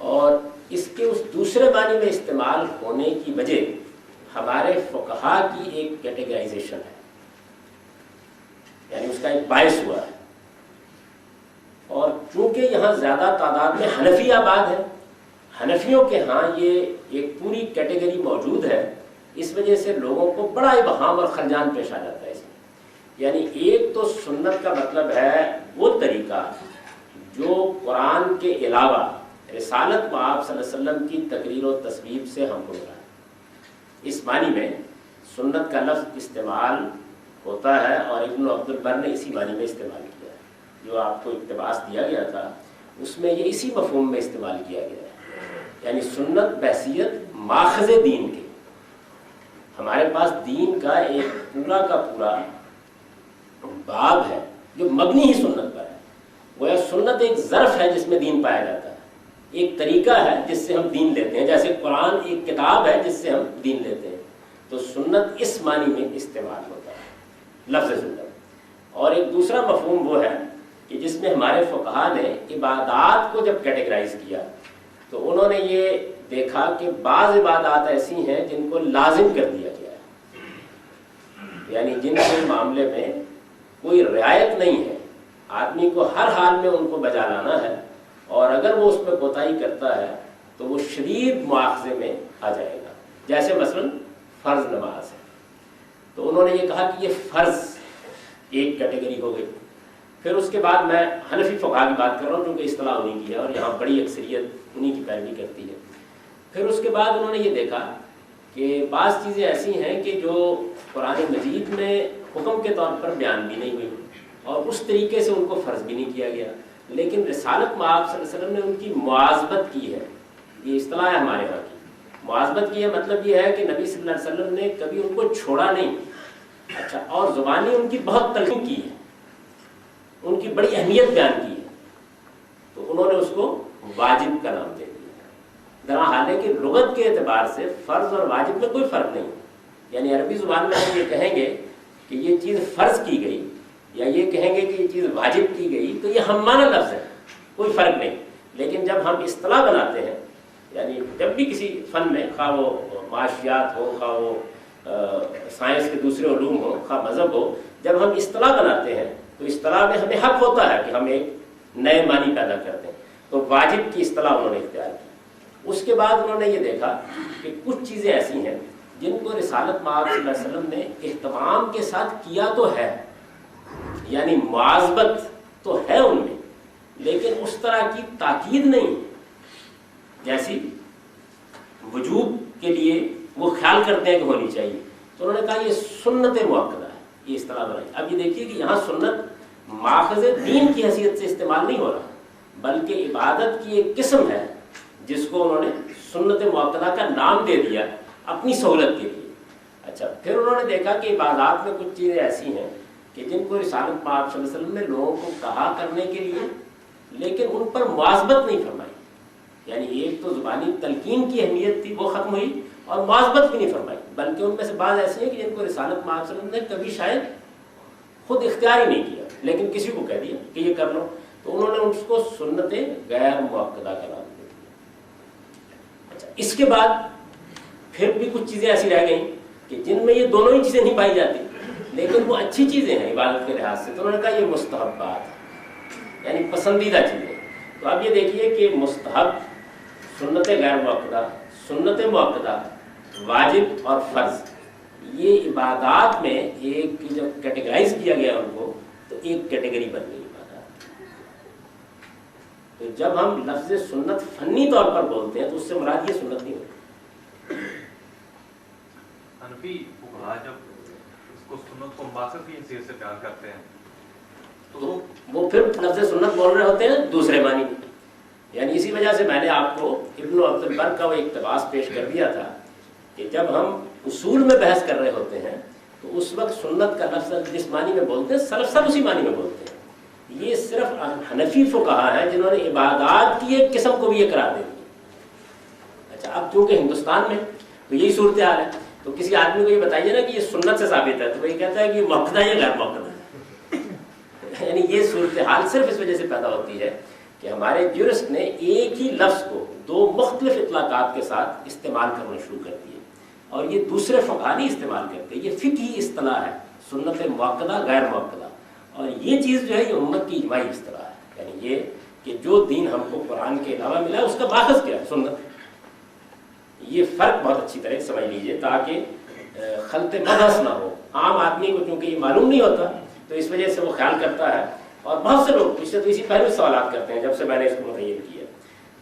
اور اس کے اس دوسرے معنی میں استعمال ہونے کی وجہ ہمارے فقہا کی ایک کیٹیگرائزیشن ہے، یعنی اس کا ایک باعث ہوا ہے۔ اور چونکہ یہاں زیادہ تعداد میں حنفی آباد ہے، حنفیوں کے ہاں یہ ایک پوری کیٹیگری موجود ہے، اس وجہ سے لوگوں کو بڑا ابہام اور خلجان پیش آ جاتا ہے اس میں۔ یعنی ایک تو سنت کا مطلب ہے وہ طریقہ جو قرآن کے علاوہ رسالت میں آپ صلی اللہ علیہ وسلم کی تقریر و تصویب سے ہم کو ملا ہے۔ اس معنی میں سنت کا لفظ استعمال ہوتا ہے، اور ابن عبد البر نے اسی معنی میں استعمال کیا ہے۔ جو آپ کو اقتباس دیا گیا تھا اس میں یہ اسی مفہوم میں استعمال کیا گیا ہے، یعنی سنت بحیثیت ماخذ دین کے۔ ہمارے پاس دین کا ایک پورا کا پورا باب ہے جو مبنی ہی سنت پر ہے، گویا سنت ایک ظرف ہے جس میں دین پایا جاتا ہے، ایک طریقہ ہے جس سے ہم دین لیتے ہیں، جیسے قرآن ایک کتاب ہے جس سے ہم دین لیتے ہیں۔ تو سنت اس معنی میں استعمال ہوتا ہے لفظ سنت۔ اور ایک دوسرا مفہوم وہ ہے کہ جس میں ہمارے فقہا نے عبادات کو جب کیٹیگرائز کیا تو انہوں نے یہ دیکھا کہ بعض عبادات ایسی ہیں جن کو لازم کر دیا گیا ہے، یعنی جن کے معاملے میں کوئی رعایت نہیں ہے، آدمی کو ہر حال میں ان کو بجا لانا ہے، اور اگر وہ اس میں کوتاہی کرتا ہے تو وہ شدید مواخذے میں آ جائے گا، جیسے مثلا فرض نماز ہے۔ تو انہوں نے یہ کہا کہ یہ فرض ایک کیٹیگری ہو گئی۔ پھر اس کے بعد میں حنفی فقہا کی بات کر رہا ہوں کیونکہ اصطلاح انہیں کی ہے اور یہاں بڑی اکثریت انہیں کی پیروی کرتی ہے۔ پھر اس کے بعد انہوں نے یہ دیکھا کہ بعض چیزیں ایسی ہیں کہ جو قرآن مجید میں حکم کے طور پر بیان بھی نہیں ہوئی اور اس طریقے سے ان کو فرض بھی نہیں کیا گیا، لیکن رسالت میں آپ صلی اللہ علیہ وسلم نے ان کی معاذبت کی ہے۔ یہ اصطلاح ہے ہمارے یہاں کی، معاذبت کی ہے مطلب یہ ہے کہ نبی صلی اللہ علیہ وسلم نے کبھی ان کو چھوڑا نہیں، اچھا، اور زبانی ان کی بہت تلقین کی ہے، ان کی بڑی اہمیت بیان کی ہے، تو انہوں نے اس کو واجب کا نام دے دیا۔ درا حالانکہ لغت کے اعتبار سے فرض اور واجب میں کوئی فرق نہیں، یعنی عربی زبان میں ہم یہ کہیں گے کہ یہ چیز فرض کی گئی یا یہ کہیں گے کہ یہ چیز واجب کی گئی تو یہ ہم معنی لفظ ہے، کوئی فرق نہیں۔ لیکن جب ہم اصطلاح بناتے ہیں، یعنی جب بھی کسی فن میں، خواہ وہ معاشیات ہو، خواہ وہ سائنس کے دوسرے علوم ہوں، خواہ مذہب ہو، جب ہم اصطلاح بناتے ہیں تو اصطلاح میں ہمیں حق ہوتا ہے کہ ہم ایک نئے معنی پیدا کرتے ہیں. تو واجب کی اصطلاح انہوں نے اختیار کی. اس کے بعد انہوں نے یہ دیکھا کہ کچھ چیزیں ایسی ہیں جن کو رسالت مآب صلی اللہ علیہ وسلم نے اہتمام کے ساتھ کیا تو ہے، یعنی مواظبت تو ہے ان میں، لیکن اس طرح کی تاکید نہیں جیسی وجوب کے لیے وہ خیال کرتے ہیں کہ ہونی چاہیے. تو انہوں نے کہا یہ سنت مؤکدہ ہے، یہ اصطلاح بنائی. اب یہ دیکھیے کہ یہاں سنت ماخذ دین کی حیثیت سے استعمال نہیں ہو رہا، بلکہ عبادت کی ایک قسم ہے جس کو انہوں نے سنت مؤکدہ کا نام دے دیا اپنی سہولت کے لیے. اچھا، پھر انہوں نے دیکھا کہ عبادات میں کچھ چیزیں ایسی ہیں کہ جن کو رسالت پاک صلی اللہ علیہ وسلم نے لوگوں کو کہا کرنے کے لیے، لیکن ان پر مواظبت نہیں فرمائی. یعنی ایک تو زبانی تلقین کی اہمیت تھی، وہ ختم ہوئی، اور مواظبت بھی نہیں فرمائی. بلکہ ان میں سے بعض ایسی ہیں کہ جن کو رسالت پاک صلی اللہ علیہ وسلم نے کبھی شاید خود اختیار ہی نہیں کیا، لیکن کسی کو کہہ دیا کہ یہ کر لو، تو انہوں نے اس کو سنت غیر مؤکدہ کا نام دے دیا. اچھا، اس کے بعد پھر بھی کچھ چیزیں ایسی رہ گئیں کہ جن میں یہ دونوں ہی چیزیں نہیں پائی جاتی، لیکن وہ اچھی چیزیں ہیں عبادت کے لحاظ سے. تو انہوں نے کہا یہ مستحبات ہیں، یعنی پسندیدہ چیزیں. تو اب یہ دیکھیے کہ مستحب، سنت غیر مؤکدہ، سنت مؤکدہ، واجب اور فرض، یہ عبادات میں ایک جب کیٹیگرائز کیا گیا ان کو تو ایک کیٹیگری بن گئی عبادات. تو جب ہم لفظ سنت فنی طور پر بولتے ہیں تو اس سے مراد یہ سنت نہیں ہوتی. حنفی فقہا جب اس کو سنت کو مقصد کی حیثیت سے بیان کرتے ہیں تو وہ پھر لفظ سنت بول رہے ہوتے ہیں دوسرے معنی میں. یعنی اسی وجہ سے میں نے آپ کو ابن عبد البر کا وہ اقتباس پیش کر دیا تھا کہ جب ہم اصول میں بحث کر رہے ہوتے ہیں تو اس وقت سنت کا لفظ جس معنی میں بولتے ہیں سلف سب اسی معنی میں بولتے ہیں. یہ صرف حنفی فقہا ہیں جنہوں نے عبادات کی ایک قسم کو بھی یہ قرار دے دی. اچھا، اب چونکہ ہندوستان میں تو یہی صورتحال ہے، تو کسی آدمی کو یہ بتائیے نا کہ یہ سنت سے ثابت ہے تو وہ یہ کہتا ہے کہ یہ مؤکدہ یا غیر مؤکدہ ہے. یعنی یہ صورتحال صرف اس وجہ سے پیدا ہوتی ہے کہ ہمارے جورسٹ نے ایک ہی لفظ کو دو مختلف اطلاقات کے ساتھ استعمال کرنا شروع کر دیا، اور یہ دوسرے فقہا نہیں استعمال کرتے. یہ فقہی اصطلاح ہے سنت مؤکدہ غیر مؤکدہ، اور یہ چیز جو ہے یہ امت کی اجماعی اصطلاح ہے. یعنی یہ کہ جو دین ہم کو قرآن کے علاوہ ملا ہے اس کا ماخذ کیا ہے؟ سنت. یہ فرق بہت اچھی طرح سمجھ لیجئے تاکہ خلط مبحث نہ ہو. عام آدمی کو چونکہ یہ معلوم نہیں ہوتا تو اس وجہ سے وہ خیال کرتا ہے، اور بہت سے لوگ اس سے تو اسی پہلے سوالات کرتے ہیں جب سے میں نے اس کو متعین کیا.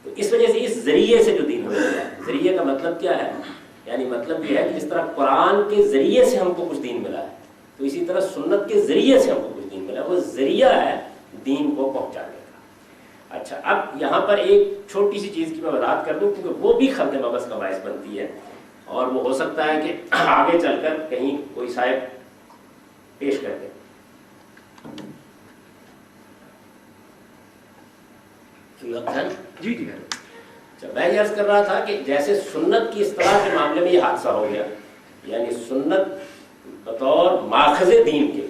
تو اس وجہ سے اس ذریعے سے جو دین ہمیں ملا، ذریعے کا مطلب کیا ہے؟ یعنی مطلب یہ ہے کہ جس طرح قرآن کے ذریعے سے ہم کو کچھ دین ملا ہے تو اسی طرح سنت کے ذریعے سے ہم کو کچھ دین ملا. وہ ذریعہ ہے دین کو پہنچانے کا. اچھا، اب یہاں پر ایک چھوٹی سی چیز کی میں وضاحت کر دوں کیونکہ وہ بھی خلط مبحث کا باعث بنتی ہے، اور وہ ہو سکتا ہے کہ آگے چل کر کہیں کوئی صاحب پیش کر دے. جی جی. میں یہ عرض کر رہا تھا کہ جیسے سنت کی اصطلاح کے معاملے میں یہ حادثہ ہو گیا، یعنی سنت بطور ماخذ دین کے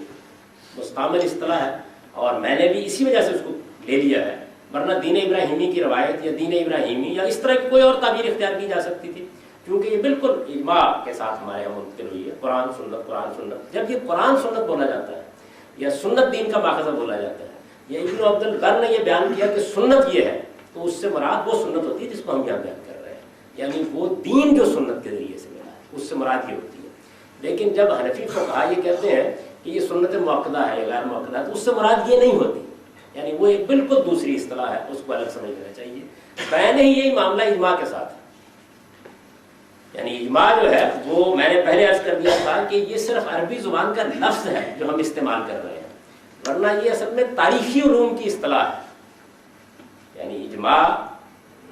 مستعمل اصطلاح ہے، اور میں نے بھی اسی وجہ سے اس کو لے لیا ہے، ورنہ دین ابراہیمی کی روایت یا دین ابراہیمی یا اس طرح کی کوئی اور تعبیر اختیار کی جا سکتی تھی، کیونکہ یہ بالکل اجماع کے ساتھ ہمارے یہاں منتقل ہوئی ہے. قرآن سنت قرآن سنت. جب یہ قرآن سنت بولا جاتا ہے یا سنت دین کا ماخذ بولا جاتا ہے، یا ابن عبد البر نے یہ بیان کیا کہ سنت یہ ہے، تو اس سے مراد وہ سنت ہوتی ہے جس کو ہم یہاں بیان کر رہے ہیں، یعنی وہ دین جو سنت کے ذریعے سے ملا ہے اس سے مراد یہ ہوتی ہے. لیکن جب حنفی فقہا یہ کہتے ہیں کہ یہ سنت مؤکدہ ہے یا غیر مؤکدہ ہے تو اس سے مراد یہ نہیں ہوتی، یعنی وہ ایک بالکل دوسری اصطلاح ہے، اس کو الگ سمجھ لینا چاہیے. پہلے ہی یہی معاملہ اجماع کے ساتھ ہے. یعنی اجماع جو ہے وہ میں نے پہلے عرض کر دیا تھا کہ یہ صرف عربی زبان کا لفظ ہے جو ہم استعمال کر رہے ہیں، ورنہ یہ اصل میں تاریخی علوم کی اصطلاح ہے. یعنی اجماع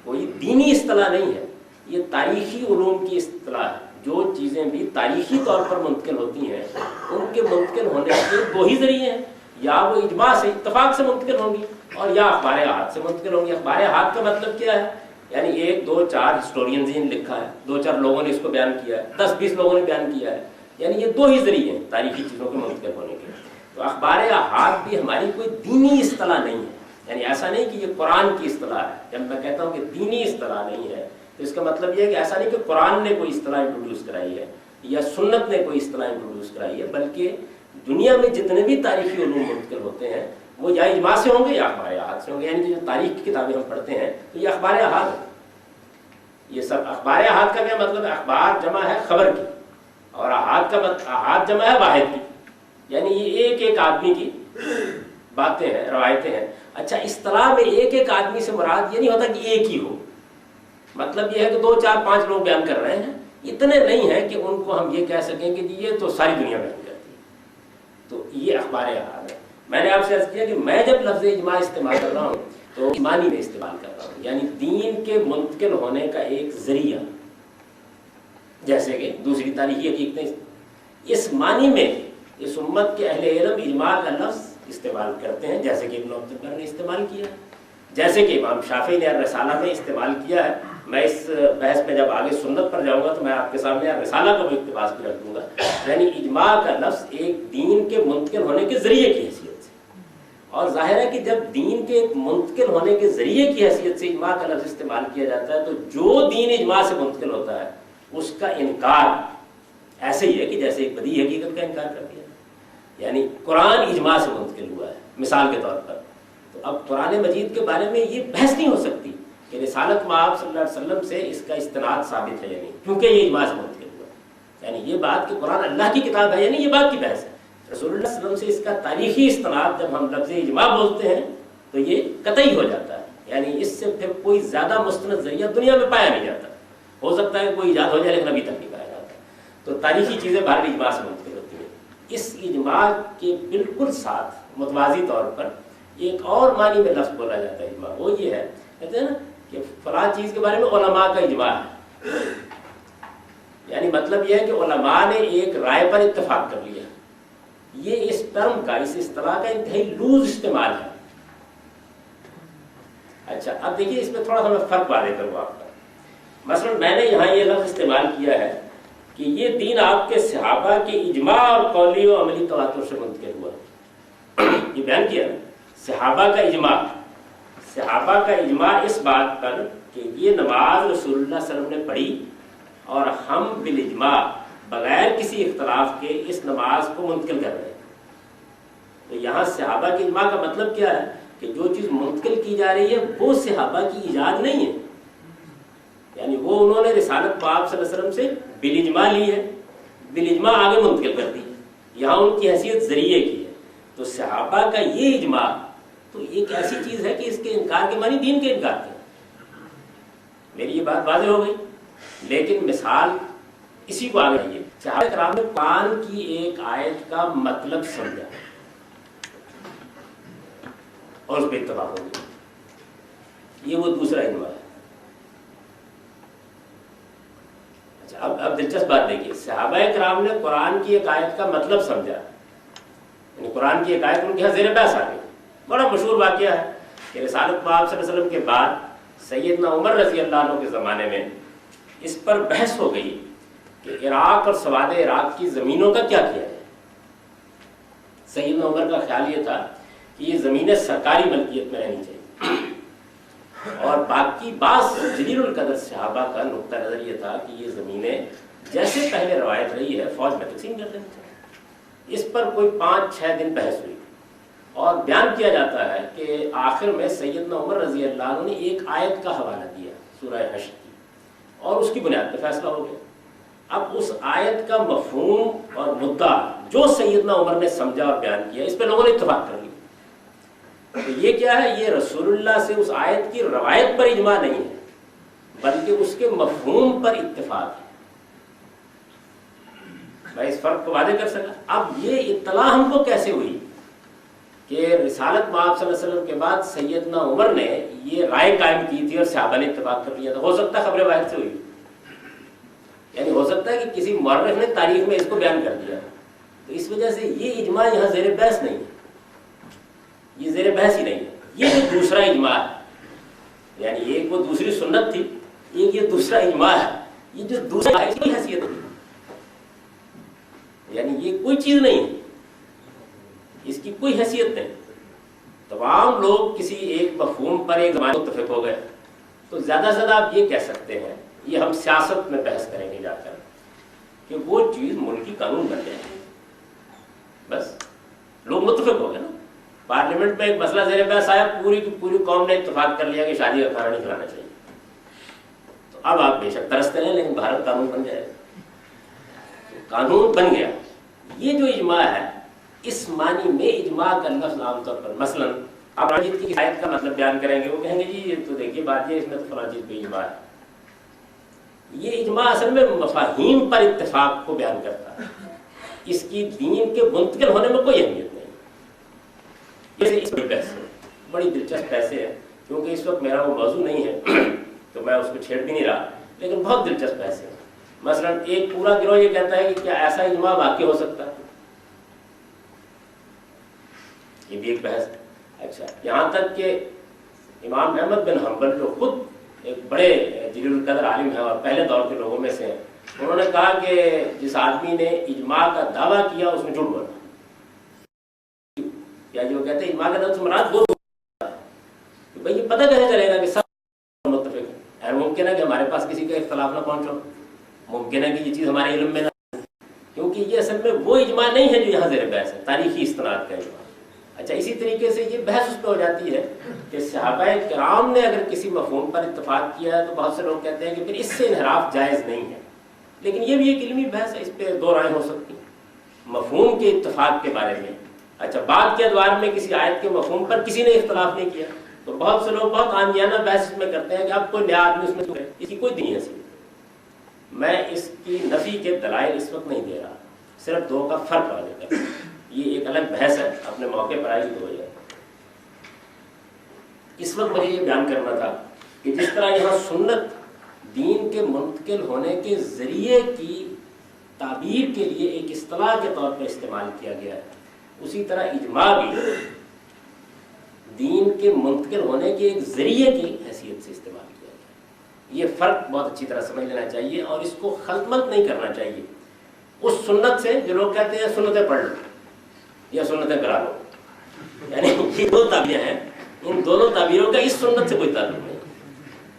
کوئی دینی اصطلاح نہیں ہے، یہ تاریخی علوم کی اصطلاح ہے. جو چیزیں بھی تاریخی طور پر منتقل ہوتی ہیں ان کے منتقل ہونے کے دو ہی ذریعے ہیں، یا وہ اجماع سے اتفاق سے منتقل ہوں گی اور یا اخبار احاد سے منتقل ہوں گی. اخبار احاد کا مطلب کیا ہے؟ یعنی 1 2 4 ہسٹورینز نے لکھا ہے، 2 4 لوگوں نے اس کو بیان کیا ہے، 10 20 لوگوں نے بیان کیا ہے، یعنی یہ دو ہی ذریعے ہیں تاریخی چیزوں کے منتقل ہونے کے. تو اخبار احاد بھی ہماری کوئی دینی اصطلاح نہیں ہے، یعنی ایسا نہیں کہ یہ قرآن کی اصطلاح ہے. جب میں کہتا ہوں کہ دینی اصطلاح نہیں ہے تو اس کا مطلب یہ ہے کہ ایسا نہیں کہ قرآن نے کوئی اصطلاح انٹروڈیوس کرائی ہے یا سنت نے کوئی اصطلاح انٹروڈیوس کرائی ہے، بلکہ دنیا میں جتنے بھی تاریخی علوم منتقل ہوتے ہیں وہ یا اجماع سے ہوں گے یا اخبار احاد سے ہوں گے. یعنی جو تاریخ کی کتابیں ہم پڑھتے ہیں تو یہ اخبار احاد ہے. یہ سب اخبار احاد کا کیا مطلب ہے؟ اخبار جمع ہے خبر کی، اور احاد کا احاد جمع ہے واحد کی. یعنی یہ ایک ایک آدمی کی باتیں ہیں، روایتیں ہیں. اچھا، اصطلاح میں ایک ایک آدمی سے مراد یہ نہیں ہوتا کہ ایک ہی ہو. مطلب یہ ہے کہ 2 4 5 لوگ بیان کر رہے ہیں، اتنے نہیں ہیں کہ ان کو ہم یہ کہہ سکیں کہ یہ تو ساری دنیا میں ہو جاتی ہے. تو یہ اخبار احاد ہے. میں نے آپ سے عرض کیا کہ میں جب لفظ اجماع استعمال کر رہا ہوں تو معنی میں استعمال کر رہا ہوں، یعنی دین کے منتقل ہونے کا ایک ذریعہ، جیسے کہ دوسری تاریخی حقیقتیں. اس معنی میں اس امت کے اہل علم اجماع کا لفظ استعمال کرتے ہیں، جیسے کہ ابن عبد البر نے استعمال کیا، جیسے کہ امام شافعی نے رسالہ میں استعمال کیا ہے. میں اس بحث میں جب آگے سنت پر جاؤں گا تو میں آپ کے سامنے رسالہ کو بھی اقتباس بھی رکھ دوں گا. یعنی اجماع کا لفظ ایک دین کے منتقل ہونے کے ذریعے کی حیثیت سے، اور ظاہر ہے کہ جب دین کے منتقل ہونے کے ذریعے کی حیثیت سے اجماع کا لفظ استعمال کیا جاتا ہے تو جو دین اجماع سے منتقل ہوتا ہے اس کا انکار ایسے ہی ہے کہ جیسے ایک بدیہی حقیقت کا انکار کر دیا. یعنی قرآن اجماع سے منتقل ہوا ہے مثال کے طور پر، تو اب قرآن مجید کے بارے میں یہ بحث نہیں ہو سکتی کہ رسالت مآب صلی اللہ علیہ وسلم سے اس کا استناد ثابت ہے یا نہیں، کیونکہ یہ اجماع سے منتقل ہوا ہے. یعنی یہ بات کہ قرآن اللہ کی کتاب ہے یا نہیں، یہ بات کی بحث ہے. رسول اللہ صلی اللہ علیہ وسلم سے اس کا تاریخی استناد جب ہم لفظ اجماع بولتے ہیں تو یہ قطعی ہو جاتا ہے. یعنی اس سے پھر کوئی زیادہ مستند ذریعہ دنیا میں پایا نہیں جاتا. ہو سکتا ہے کوئی ایجاد ہو جائے لیکن ابھی تک نہیں پایا جاتا. تو تاریخی چیزیں باہر اجماع سے منتقل ہوتی ہیں. اس اجماع کے بالکل ساتھ متوازی طور پر ایک اور معنی میں لفظ بولا جاتا ہے اجماع. وہ یہ ہے، کہتے ہیں نا کہ فلاں چیز کے بارے میں علماء کا اجماع ہے. یعنی مطلب یہ ہے کہ علماء نے ایک رائے پر اتفاق کر لیا. یہ اس ٹرم کا، اس اصطلاح کا انتہائی لوز استعمال ہے. اچھا، اب دیکھیے اس میں تھوڑا سا میں فرق واضح کروں آپ کا. مثلا میں نے یہاں یہ لفظ استعمال کیا ہے کہ یہ دین آپ کے صحابہ کے اجماع اور قولی و عملی تواتر سے منتقل ہوا. یہ بیان کیا نا، صحابہ کا اجماع. صحابہ کا اجماع اس بات پر کہ یہ نماز رسول اللہ صلی اللہ علیہ وسلم نے پڑھی اور ہم بالاجماع بغیر کسی اختلاف کے اس نماز کو منتقل کر رہے ہیں. تو یہاں صحابہ کے اجماع کا مطلب کیا ہے کہ جو چیز منتقل کی جا رہی ہے وہ صحابہ کی ایجاد نہیں ہے. یعنی وہ انہوں نے رسالت پاک صلی اللہ علیہ وسلم سے بالاجماع لی ہے، بالاجماع آگے منتقل کر دی. یہاں ان کی حیثیت ذریعے کی ہے. تو صحابہ کا یہ اجماع تو ایک ایسی چیز ہے کہ اس کے انکار کے معنی دین کے انکار کے. میری یہ بات واضح ہو گئی. لیکن مثال اسی کو آگے آئیے. صحابہ کرام نے قرآن کی ایک آیت کا مطلب سمجھا اور اس پہ اتفاق ہو گیا. یہ وہ دوسرا اجماع ہے. اچھا، اب دلچسپ بات دیکھیے. صحابہ کرام نے قرآن کی ایک آیت کا مطلب سمجھا، یعنی قرآن کی ایک آیت ان کے یہاں زیر بحث آ گئی. بڑا مشہور واقعہ ہے کہ رسالت پاک صلی اللہ علیہ وسلم کے بعد سیدنا عمر رضی اللہ عنہ کے زمانے میں اس پر بحث ہو گئی کہ عراق اور سواد عراق کی زمینوں کا کیا کیا جائے. سیدنا عمر کا خیال یہ تھا کہ یہ زمینیں سرکاری ملکیت میں رہنی چاہیے، اور باقی بعض جلیل القدر صحابہ کا نقطہ نظر یہ تھا کہ یہ زمینیں جیسے پہلے روایت رہی ہے فوج میں تقسیم کر دینی چاہیے. اس پر کوئی 5-6 دن بحث ہوئی، اور بیان کیا جاتا ہے کہ آخر میں سیدنا عمر رضی اللہ عنہ نے ایک آیت کا حوالہ دیا سورہ حشر کی، اور اس کی بنیاد پہ فیصلہ ہو گیا. اب اس آیت کا مفہوم اور مدعا جو سیدنا عمر نے سمجھا اور بیان کیا، اس پہ لوگوں نے اتفاق کر لیا. تو یہ کیا ہے؟ یہ رسول اللہ سے اس آیت کی روایت پر اجماع نہیں ہے، بلکہ اس کے مفہوم پر اتفاق ہے. میں اس فرق کو واضح کر سکا. اب یہ اطلاع ہم کو کیسے ہوئی کہ رسالت مآب صلی اللہ علیہ وسلم کے بعد سیدنا عمر نے یہ رائے قائم کی تھی اور صحابہ نے اتفاق کر لیا تھا؟ ہو سکتا ہے خبر واحد سے ہوئی، یعنی ہو سکتا ہے کہ کسی مورخ نے تاریخ میں اس کو بیان کر دیا. تو اس وجہ سے یہ اجماع یہاں زیر بحث نہیں ہے، یہ زیر بحث ہی نہیں ہے. یہ جو دوسرا اجماع ہے، یعنی ایک وہ دوسری سنت تھی، ایک یہ دوسرا اجماع ہے. یہ جو دوسرا ہے اس کی حیثیت نہیں، یعنی یہ کوئی چیز نہیں ہے، اس کی کوئی حیثیت نہیں. تمام لوگ کسی ایک مفہوم پر ایک زمانے متفق ہو گئے تو زیادہ سے زیادہ آپ یہ کہہ سکتے ہیں، یہ ہم سیاست میں بحث کریں گے جا کر، کہ وہ چیز ملکی قانون بن جائے، بس لوگ متفق ہو گئے نا. پارلیمنٹ میں ایک مسئلہ زیر بحث آیا، پوری کی پوری قوم نے اتفاق کر لیا کہ شادی کا کھانا نہیں کھلانا چاہیے. تو اب آپ بے شک ترستے رہیں لیکن بھارت قانون بن جائے گا. قانون بن گیا. یہ جو اجماع ہے اس معنی میں اجماع کا لفظ عام طور پر مثلاً آپ راجد کی آیت کا مطلب بیان کریں گے، وہ کہیں گے جی یہ تو دیکھیے بات یہ اس میں تو فلاں چیز پہ اجماع ہے. یہ اجماع اصل میں مفاہیم پر اتفاق کو بیان کرتا ہے، اس کی دین کے منتقل ہونے میں کوئی اہمیت نہیں. جیسے اس میں بحث بڑی دلچسپ بحثیں ہیں، کیونکہ اس وقت میرا وہ موضوع نہیں ہے تو میں اس کو چھیڑ بھی نہیں رہا، لیکن بہت دلچسپ بحثیں ہیں. مثلاً ایک پورا گروہ یہ کہتا ہے کہ کیا ایسا اجماع واقع ہو سکتا ہے، یہ بھی ایک بحث. اچھا، یہاں تک کہ امام احمد بن حنبل جو خود ایک بڑے جلیل القدر عالم ہیں اور پہلے دور کے لوگوں میں سے ہیں، انہوں نے کہا کہ جس آدمی نے اجماع کا دعویٰ کیا اس نے جھوٹ بولا. یا جو کہتے ہیں اجماع کا لفظ مراد وہ بھائی یہ پتہ کیسے چلے گا کہ سب متفق ہیں؟ ممکن ہے کہ ہمارے پاس کسی کا اختلاف نہ پہنچو، ممکن ہے کہ یہ چیز ہمارے علم میں نہ، کیونکہ یہ اصل میں وہ اجماع نہیں ہے جو یہاں زیر بحث ہے، تاریخی استناد کا اجماع. اچھا، اسی طریقے سے یہ بحث اس پہ ہو جاتی ہے کہ صحابہ کرام نے اگر کسی مفہوم پر اتفاق کیا ہے تو بہت سے لوگ کہتے ہیں کہ پھر اس سے انحراف جائز نہیں ہے. لیکن یہ بھی ایک علمی بحث ہے، اس پہ دو رائے ہو سکتی ہیں مفہوم کے اتفاق کے بارے میں. اچھا، بعد کے ادوار میں کسی آیت کے مفہوم پر کسی نے اختلاف نہیں کیا تو بہت سے لوگ بہت عامیانہ بحث اس میں کرتے ہیں کہ اب کوئی نیا آدمی اس میں اس کی کوئی دین ہے. میں اس کی نفی کے دلائل اس وقت نہیں دے رہا، صرف دو کا فرق واضح کرتا ہوں. یہ ایک الگ بحث ہے، اپنے موقع پر آئی تو ہو جائے. اس وقت مجھے یہ بیان کرنا تھا کہ جس طرح یہاں سنت دین کے منتقل ہونے کے ذریعے کی تعبیر کے لیے ایک اصطلاح کے طور پر استعمال کیا گیا ہے، اسی طرح اجماع بھی دین کے منتقل ہونے کے ایک ذریعے کی حیثیت سے استعمال کیا گیا ہے. یہ فرق بہت اچھی طرح سمجھ لینا چاہیے اور اس کو خلط نہیں کرنا چاہیے اس سنت سے جو لوگ کہتے ہیں سنتیں پڑھ لو یا سنتیں کرا لو. یعنی یہ دو تعبیریں ہیں، ان دونوں تعبیروں کا اس سنت سے کوئی تعلق نہیں.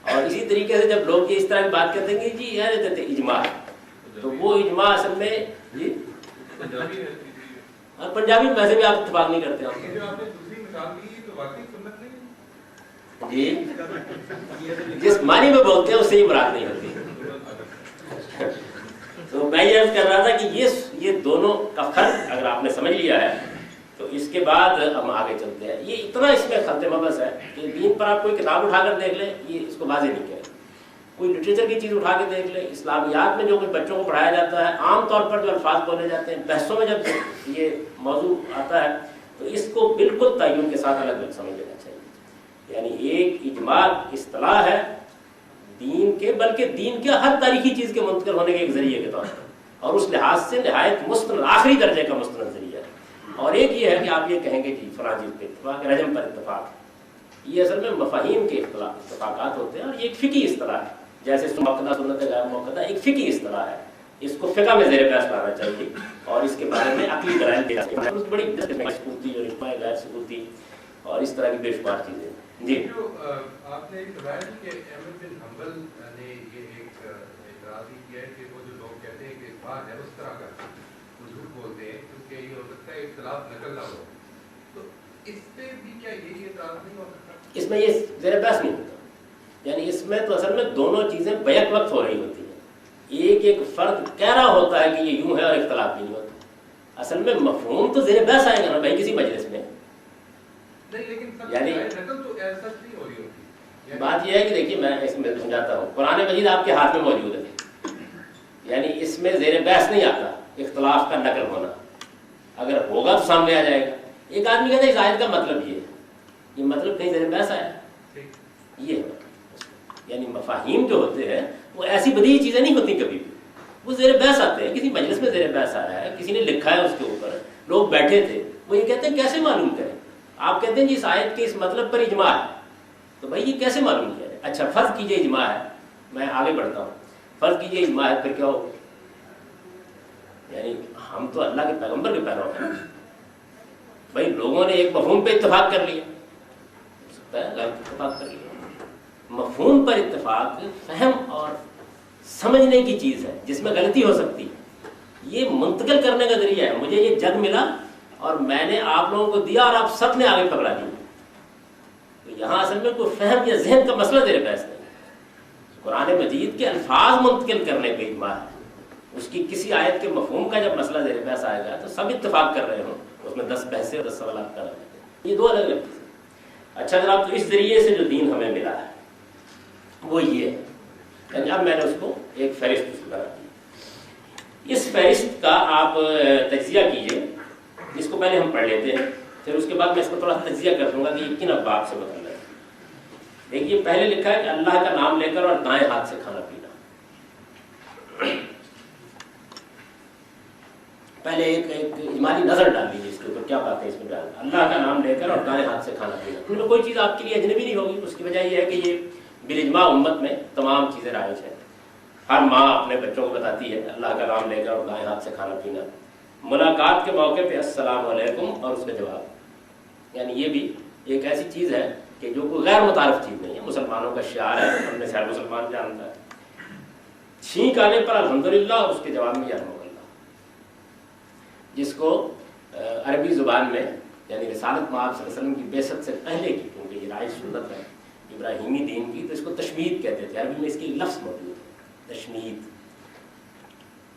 اور اسی طریقے سے جب لوگ اس طرح کی بات کرتے ہیں کہ جی یار کہتے ہیں اجماع، تو وہ اجماع اصل میں جی اور پنجابی میں ویسے بھی آپ اتفاق نہیں کرتے جی، جس معنی میں بولتے ہیں اس سے ہی مراد نہیں ہوتی. تو میں یہ عرض کر رہا تھا کہ یہ دونوں کا فرق اگر آپ نے سمجھ لیا ہے تو اس کے بعد ہم آگے چلتے ہیں. یہ اتنا اس میں خلط مبحث ہے کہ دین پر آپ کوئی کتاب اٹھا کر دیکھ لیں، یہ اس کو واضح نہیں کہہ رہے. کوئی لٹریچر کی چیز اٹھا کے دیکھ لیں، اسلامیات میں جو کچھ بچوں کو پڑھایا جاتا ہے، عام طور پر جو الفاظ بولے جاتے ہیں بحثوں میں جب یہ موضوع آتا ہے تو اس کو بالکل تعین کے ساتھ الگ الگ سمجھ لینا چاہیے. یعنی ایک اجماع اصطلاح ہے دین کے، بلکہ دین کے ہر تاریخی چیز کے منتقل ہونے کے ایک ذریعے کے طور پر، اور اس لحاظ سے نہایت مستند آخری درجے کا مستند ذریعہ ہے. اور ایک یہ ہے کہ آپ یہ کہیں گے جی فلاں چیز پہ اتفاق، رجم پر اتفاق. یہ اصل میں مفاہیم کے اتفاقات ہوتے ہیں اور یہ ایک فقہی اصطلاح ہے. جیسے موقع سنت غیر موقع ایک فقہی اصطلاح ہے، اس کو فقہ میں زیر بحث لانا چاہیے اور اس کے بارے میں عقلی دلائل بڑی ثبوتی اور اجماع غیر ثبوتی اور اس طرح کی بے شمار چیزیں. جی جو آپ نے بتایا کہ احمد بن حنبل نے یہ ایک اعتراض کیا ہے کہ وہ جو لوگ کہتے ہیں کہ اجماع ہے اس طرح کا وہ جھوٹ بولتے ہیں کیونکہ یہ ہو سکتا ہے اختلاف نقل نہ ہو. تو اس پہ بھی کیا یہی اعتراض نہیں ہو سکتا؟ اس میں یہ زیر بحث نہیں ہوتا. یعنی اس میں تو اصل میں دونوں چیزیں بیک وقت ہو رہی ہوتی ہیں. ایک فرد کہہ رہا ہوتا ہے کہ یہ یوں ہے اور اختلاف بھی نہیں ہوتا. اصل میں مفہوم تو زیر بحث آئے گا نا بھائی کسی مجلس میں. یعنی بات یہ ہے کہ دیکھیے میں اس میں سمجھاتا ہوں، قرآن مجید آپ کے ہاتھ میں موجود ہے، یعنی اس میں زیر بحث نہیں آتا اختلاف کا نقل ہونا. اگر ہوگا تو سامنے آ جائے گا. ایک آدمی کہتا ہے اس آیت کا مطلب یہ ہے، یہ مطلب کہیں زیر بحث آیا یہ ہے. یعنی مفاہیم جو ہوتے ہیں وہ ایسی بدیہی چیزیں نہیں ہوتی کبھی بھی، وہ زیر بحث آتے ہیں. کسی مجلس میں زیر بحث آیا ہے، کسی نے لکھا ہے اس کے اوپر، لوگ بیٹھے تھے، وہ یہ کہتے ہیں کیسے معلوم کریں. آپ کہتے ہیں جی اس آیت کے اس مطلب پر اجماع ہے، تو بھائی یہ کیسے معلوم کیا جائے. اچھا فرض کیجئے اجماع ہے، میں آگے بڑھتا ہوں. فرض کیجئے اجماع ہے، پھر کیا ہو؟ یعنی ہم تو اللہ کے پیغمبر کے پیرو ہیں. بھائی لوگوں نے ایک مفہوم پہ اتفاق کر لیا، غلط اتفاق کر لیا. مفہوم پر اتفاق فہم اور سمجھنے کی چیز ہے جس میں غلطی ہو سکتی ہے. یہ منتقل کرنے کا ذریعہ ہے. مجھے یہ جگ ملا اور میں نے آپ لوگوں کو دیا اور آپ سب نے آگے پکڑا دیا. تو یہاں اصل میں کوئی فہم یا ذہن کا مسئلہ زیر بحث نہیں. قرآن مجید کے الفاظ منتقل کرنے کا اجماع ہے. اس کی کسی آیت کے مفہوم کا جب مسئلہ زیر بحث آئے گا تو سب اتفاق کر رہے ہوں, اس میں 10 بحثیں اور 10 سوالات کر رہے ہیں. یہ دو الگ الگ چیزیں. اچھا جناب, تو اس ذریعے سے جو دین ہمیں ملا ہے وہ یہ ہے. یعنی اب میں نے اس کو ایک فہرست بنا دی. اس فہرست کا آپ تجزیہ کیجئے. اس کو پہلے ہم پڑھ لیتے ہیں, پھر اس کے بعد میں اس کو تھوڑا سا تجزیہ کر دوں گا کہ یہ کن ابواب سے مطلب ہے. دیکھیے پہلے لکھا ہے کہ اللہ کا نام لے کر اور دائیں ہاتھ سے کھانا پینا. پہلے ایک اجمالی نظر ڈال لیجیے اس کے اوپر, کیا بات ہے اس میں بیان. اللہ کا نام لے کر اور دائیں ہاتھ سے کھانا پینا, ان میں کوئی چیز آپ کے لیے اجنبی نہیں ہوگی. اس کی وجہ یہ ہے کہ یہ بالاجماع امت میں تمام چیزیں رائج ہیں. ہر ماں اپنے بچوں کو بتاتی ہے اللہ کا نام لے کر اور دائیں ہاتھ سے کھانا پینا. ملاقات کے موقع پہ السلام علیکم اور اس کا جواب, یعنی یہ بھی ایک ایسی چیز ہے کہ جو کوئی غیر متعارف چیز نہیں ہے, مسلمانوں کا شعار ہے, ہم نے ہر مسلمان جانتا ہے. چھینک آنے پر الحمدللہ اور اس کے جواب میں یرحمک اللہ, جس کو عربی زبان میں یعنی رسالت مآب صلی اللہ علیہ وسلم کی بعثت سے پہلے کی, کیونکہ یہ رائج سنت ہے ابراہیمی دین کی, تو اس کو تشمید کہتے تھے. عربی میں اس کی لفظ موجود ہے تشمید,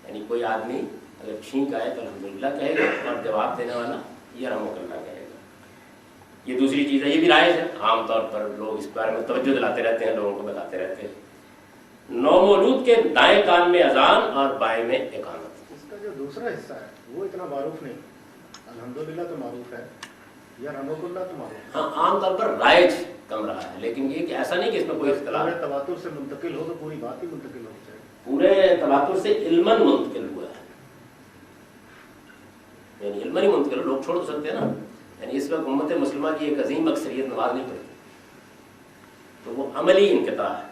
یعنی کوئی آدمی اگر چھینک آئے تو الحمدللہ کہے گا اور جواب دینے والا یرحمک اللہ کہے گا. یہ دوسری چیز ہے, یہ بھی رائج ہے. عام طور پر لوگ اس بارے میں توجہ دلاتے رہتے ہیں, لوگوں کو بتاتے رہتے ہیں. نومولود کے دائیں کان میں اذان اور بائیں میں اقامت. اس کا جو دوسرا حصہ ہے وہ اتنا معروف نہیں. الحمدللہ تو معروف ہے, یا رحمۃ اللہ تو معروف ہے. ہاں عام طور پر رائج کم رہا ہے, لیکن یہ کہ ایسا نہیں کہ اس میں کوئی اختلاف پورے تواتر سے منتقل ہو تو پوری بات ہی منتقل ہو جائے. پورے تواتر سے علماً منتقل ہوا ہے, یعنی علماً ہی منتقل. لوگ چھوڑ تو سکتے ہیں نا, یعنی اس وقت امت مسلمہ کی ایک عظیم اکثریت نماز نہیں پڑھتی, تو وہ عملی انقطاع ہے.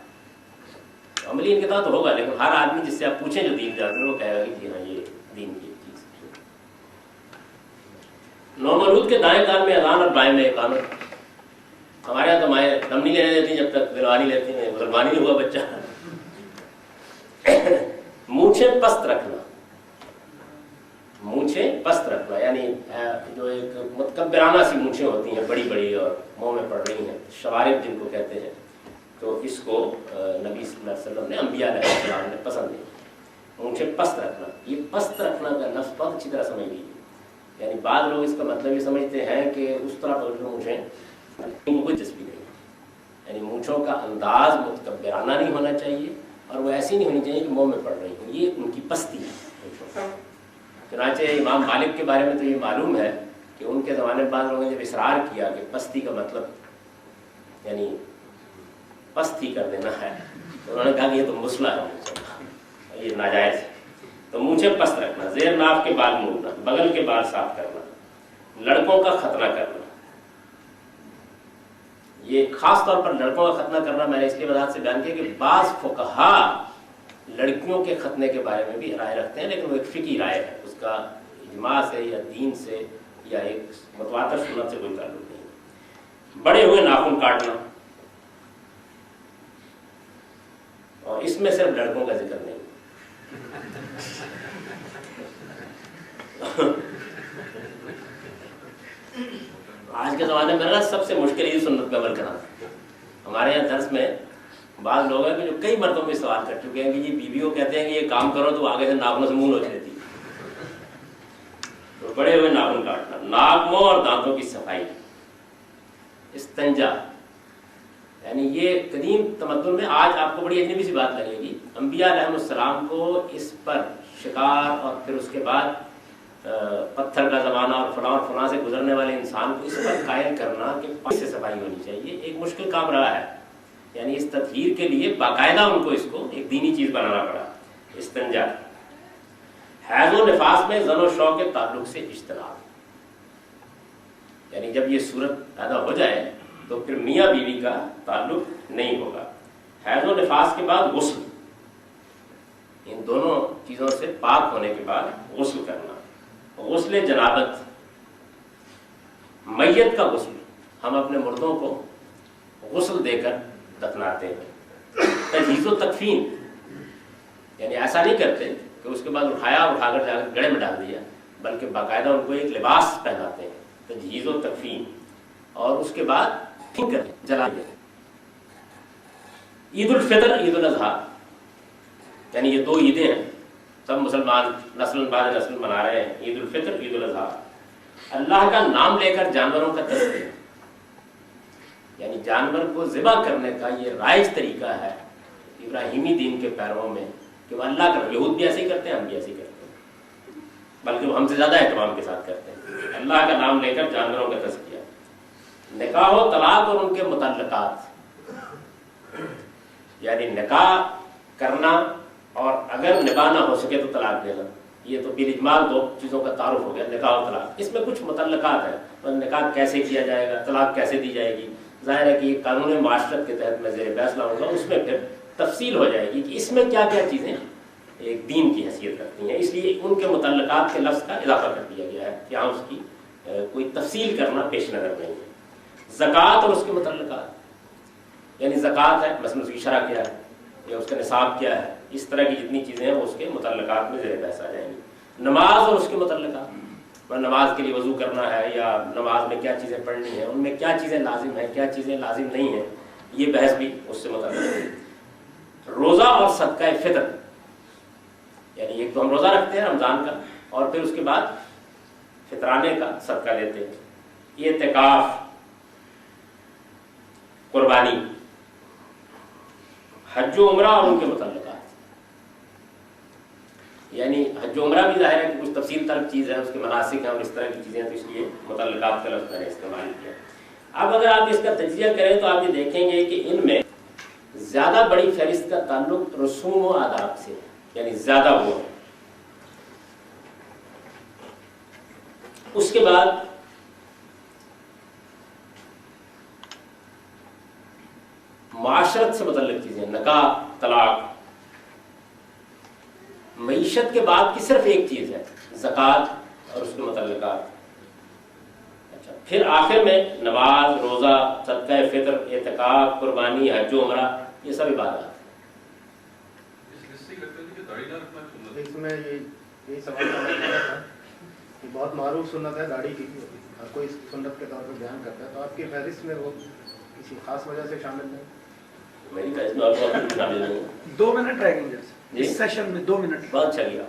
عملی انقطاع تو ہوگا, لیکن ہر آدمی جس سے آپ پوچھیں جو دین جانتے ہیں وہ کہے گا کہ ہاں یہ دین کی چیز. نومولود کے دائیں کان میں اذان اور بائیں میں اقامت. ہمارے یہاں تو مائیں دم نہیں لینے دیتی جب تک دلوانی لیتی ہیں, مسلمان ہی نہیں ہوا بچہ. مونچھیں پست رکھنا, مونچھیں پست رکھنا یعنی جو ایک متکبرانہ سی مونچھیں ہوتی ہیں بڑی بڑی اور منہ میں پڑ رہی ہیں, شوارب جن کو کہتے ہیں, تو اس کو نبی صلی اللہ علیہ وسلم نے, انبیاء علیہ السلام نے پسند نہیں. مونچھیں پست رکھنا, یہ پست رکھنا کا لفظ بہت اچھی طرح سمجھ لیجیے. یعنی بعض لوگ اس کا مطلب یہ سمجھتے ہیں کہ اس طرح پکڑ کر مونچھیں, کوئی دلچسپی نہیں. یعنی مونچھوں کا انداز متکبرانہ نہیں ہونا چاہیے اور وہ ایسی نہیں ہونی چاہیے کہ منہ میں پڑ رہی ہوں. یہ ان کی پستی ہے. چنانچہ امام مالک کے بارے میں تو یہ معلوم ہے کہ ان کے زمانے میں بعض لوگوں نے جب اصرار کیا کہ پستی کا مطلب یعنی پست ہی کر دینا ہے, تو انہوں نے کہا کہ یہ تو مسئلہ ہے, یہ ناجائز ہے. تو مونچھیں پست رکھنا, زیر ناف کے بال موڑنا, بغل کے بال صاف کرنا, لڑکوں کا ختنہ کرنا. یہ خاص طور پر لڑکوں کا ختنہ کرنا میں نے اس لیے وضاحت سے بیان کیا کہ بعض فقہا لڑکیوں کے ختنے کے بارے میں بھی رائے رکھتے ہیں, لیکن وہ ایک فقہی رائے ہے, اس کا اجماع سے یا دین سے یا ایک متواتر سنت سے کوئی تعلق نہیں. بڑے ہوئے ناخن کاٹنا, اور اس میں صرف لڑکوں کا ذکر نہیں. آج کے زمانے میں نا سب سے مشکل یہ سنت پہ عمل کرنا. ہمارے یہاں درس میں بعض لوگ ہیں کہ جو کئی مرتبہ میں سوال کر چکے ہیں کہ یہ بیویوں کہتے ہیں کہ یہ کام کرو تو آگے سے ناخنوں سے منہ نوچ لیتی. تو بڑے ہوئے ناخن کاٹنا, ناک منہ اور دانتوں کی صفائی, استنجا. یعنی یہ قدیم تمدن میں آج آپ کو بڑی اجنبی سی بات لگے گی, انبیاء علیہ السلام کو اس پر شکار اور پھر اس کے بعد پتھر کا زمانہ اور فلاں سے گزرنے والے انسان کو اس پر قائل کرنا کہ پانی سے صفائی ہونی چاہیے, ایک مشکل کام رہا ہے. یعنی اس تطہیر کے لیے باقاعدہ ان کو اس کو ایک دینی چیز بنانا پڑا. استنجا. حیض و نفاس میں زن و شوق کے تعلق سے اجتناب, یعنی جب یہ صورت پیدا ہو جائے تو پھر میاں بیوی کا تعلق نہیں ہوگا. حیض و نفاس کے بعد غسل, ان دونوں چیزوں سے پاک ہونے کے بعد غسل کرنا. غسل جنابت, میت کا غسل, ہم اپنے مردوں کو غسل دے کر دفناتے ہیں. تجہیز و تکفین, یعنی ایسا نہیں کرتے کہ کہ اس کے بعد اٹھایا اور اٹھا کر جا کر گڑھے میں ڈال دیا، بلکہ باقاعدہ ان کو ایک لباس پہناتے ہیں، تجہیز و تکفین، اور اس کے بعد پھینک کر جلا دیا۔ عید الفطر، عید الاضحیٰ، یعنی یہ 2 عیدیں ہیں، سب مسلمان نسل بعد نسل منا رہے ہیں، عید الفطر، عید الاضحیٰ۔ اللہ کا نام لے کر جانوروں کا تذکیہ، یعنی جانور کو ذبح کرنے کا یہ رائج طریقہ ہے ابراہیمی دین کے پیرووں میں، کہ وہ اللہ کا، یہود بھی ایسے ہی کرتے ہیں، ہم بھی ایسے ہی کرتے ہیں، بلکہ وہ ہم سے زیادہ اہتمام کے ساتھ کرتے ہیں، اللہ کا نام لے کر جانوروں کا تذکیہ۔ نکاح و طلاق اور ان کے متعلقات، یعنی نکاح کرنا اور اگر نکاح نہ ہو سکے تو طلاق دینا، یہ تو بالاجمال 2 چیزوں کا تعارف ہو گیا، نکاح و طلاق۔ اس میں کچھ متعلقات ہیں، اور نکاح کیسے کیا جائے گا، طلاق کیسے دی جائے گی، ظاہر ہے کہ یہ قانون معاشرت کے تحت میں زیر بحث لاؤں گا، اس میں پھر تفصیل ہو جائے گی کہ اس میں کیا کیا چیزیں ایک دین کی حیثیت رکھتی ہیں، اس لیے ان کے متعلقات کے لفظ کا اضافہ کر دیا گیا ہے، یہاں اس کی کوئی تفصیل کرنا پیش نظر نہیں ہے۔ زکوٰۃ اور اس کے متعلقات، یعنی زکوٰۃ ہے، مثلا اس کی شرح کیا ہے یا اس کا نصاب کیا ہے، اس طرح کی جتنی چیزیں ہیں وہ اس کے متعلقات میں زیر بحث آ جائیں گی۔ نماز اور اس کے متعلقات، نماز کے لیے وضو کرنا ہے یا نماز میں کیا چیزیں پڑھنی ہیں، ان میں کیا چیزیں لازم ہیں، کیا چیزیں لازم نہیں ہیں، یہ بحث بھی اس سے متعلق ہے۔ روزہ اور صدقہ فطر، یعنی ایک تو ہم روزہ رکھتے ہیں رمضان کا، اور پھر اس کے بعد فطرانے کا صدقہ دیتے ہیں۔ اعتکاف، قربانی، حج و عمرہ اور ان کے متعلقات، یعنی حج و عمرہ بھی ظاہر ہے کہ کچھ تفصیل طلب چیز ہے، اس کے مناسک ہیں اور اس طرح کی چیزیں، تو اس لیے متعلقات کا لفظ میں نے استعمال کیا۔ اب اگر آپ اس کا تجزیہ کریں تو آپ یہ دیکھیں گے کہ ان میں زیادہ بڑی فہرست کا تعلق رسوم و آداب سے، یعنی زیادہ وہ ہے۔ اس کے بعد معاشرت سے متعلق چیزیں، نکاح، طلاق۔ معیشت کے بعد کی صرف ایک چیز ہے، زکوٰۃ اور اس کے متعلقات۔ اچھا، پھر آخر میں نماز، روزہ، صدقہ فطر، اعتکاف، قربانی، حج و عمرہ، یہ سب عبادات ہیں۔ اس میں یہی سوال کرنا تھا کہ بہت معروف سنت ہے داڑھی کی، ہر کوئی اس کی سنت کے طور پر بیان کرتا ہے، تو آپ کی فہرست میں وہ کسی خاص وجہ سے شامل ہے؟ میری فہرست میں اور بہت شامل نہیں ہے۔ 2 منٹ رہ گئے اس سیشن میں، 2 منٹ۔ بہت اچھا کیا،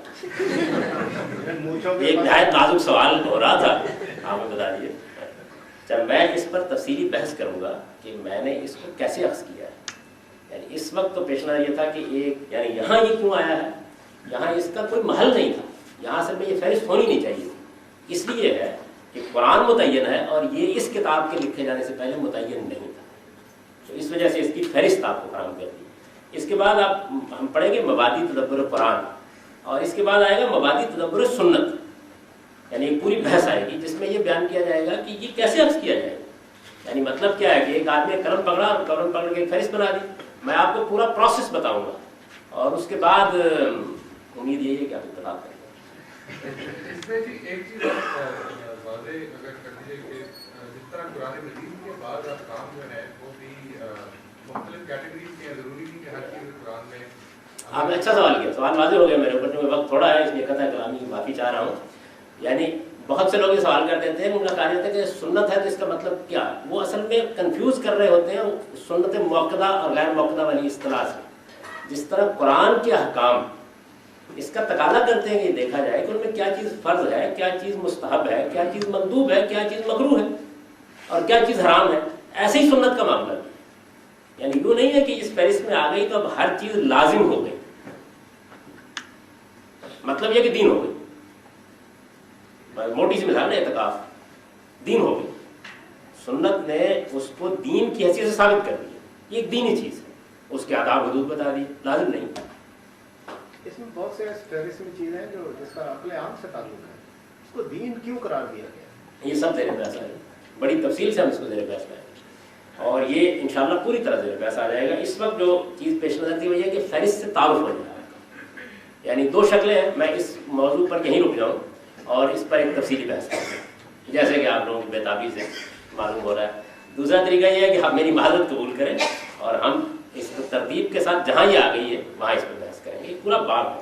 مونچھوں کے ایک بعد- نہایت نازک سوال ہو رہا تھا، آپ کو بتا دیجیے۔ جب میں اس پر تفصیلی بحث کروں گا کہ میں نے اس کو کیسے اخذ کیا ہے، یعنی اس وقت تو پیش نظر یہ تھا کہ ایک، یعنی یہاں یہ کیوں آیا ہے، یہاں اس کا کوئی محل نہیں تھا، یہاں سے میں یہ فہرست ہونی نہیں چاہیے تھی، اس لیے ہے کہ قرآن متعین ہے اور یہ اس کتاب کے لکھے جانے سے پہلے متعین نہیں تھا، تو اس وجہ سے اس کی فہرست آپ کو فراہم کر دی۔ اس کے بعد ہم پڑھیں گے مبادی تدبر قرآن، اور اس کے بعد آئے گا مبادی تدبر سنت، یعنی ایک پوری بحث آئے گی جس میں یہ بیان کیا جائے گا کہ یہ کیسے اخذ کیا جائے گا، یعنی مطلب کیا ہے کہ ایک آدمی قلم پکڑا اور قلم پکڑ کے ایک فہرست بنا دی، میں آپ کو پورا پروسیس بتاؤں گا، اور اس کے بعد امید یہی ہے کہ آپ اتفاق کریں گے۔ اس میں جی ایک چیز واضح اگر کر دیجیے کہ جس طرح قرآن مجید کے بعض احکام جو ہیں وہ بھی مختلف کیٹیگریز کے، ضروری نہیں کہ ہر چیز قرآن میں۔ آپ نے اچھا سوال کیا، سوال واضح ہو گیا میرے اوپر، جو وقت تھوڑا ہے اس لیے قطع کلامی کی معافی چاہ رہا ہوں۔ یعنی بہت سے لوگ یہ سوال کرتے تھے، ان کا کہا جاتا ہے کہ سنت ہے تو اس کا مطلب کیا، وہ اصل میں کنفیوز کر رہے ہوتے ہیں سنت موقدہ اور غیر موقدہ والی اصطلاح سے۔ جس طرح قرآن کے احکام اس کا تقاضا کرتے ہیں کہ دیکھا جائے کہ ان میں کیا چیز فرض ہے، کیا چیز مستحب ہے، کیا چیز مندوب ہے، کیا چیز مکروہ ہے اور کیا چیز حرام ہے، ایسے ہی سنت کا معاملہ بھی، یعنی یوں نہیں ہے کہ اس فہرست میں آ گئی تو اب ہر چیز لازم ہو گئی، مطلب یہ کہ دین ہو گئی، موٹی سی مثال ہے، اعتکاف دین ہو گئی، سنت نے اس کو دین کی حیثیت سے ثابت کر دیا، یہ ایک دینی چیز ہے، اس کے آداب حدود بتا دیے، لازم نہیں۔ اس میں بہت سے فہرست میں چیزیں ہیں جو جس کا عقل عام سے تعلق ہے، اس کو دین کیوں قرار دیا گیا؟ یہ سب زیر بحث ہے، بڑی تفصیل سے ہم اس کو زیر بحث لائیں گے اور یہ انشاءاللہ پوری طرح زیر بحث آ جائے گا۔ اس وقت جو چیز پیش نظر تھی وہ یہ کہ فہرست سے تعارف ہو جائے گا، یعنی 2 شکلیں ہیں، میں اس موضوع پر یہیں رک جاؤں اور اس پر ایک تفصیلی بحث کریں جیسے کہ آپ لوگوں کی بےتابی سے معلوم ہو رہا ہے۔ دوسرا طریقہ یہ ہے کہ آپ میری معذرت قبول کریں اور ہم اس ترتیب کے ساتھ جہاں یہ آ گئی ہے وہاں اس پر بحث کریں گے، یہ پورا باب ہے۔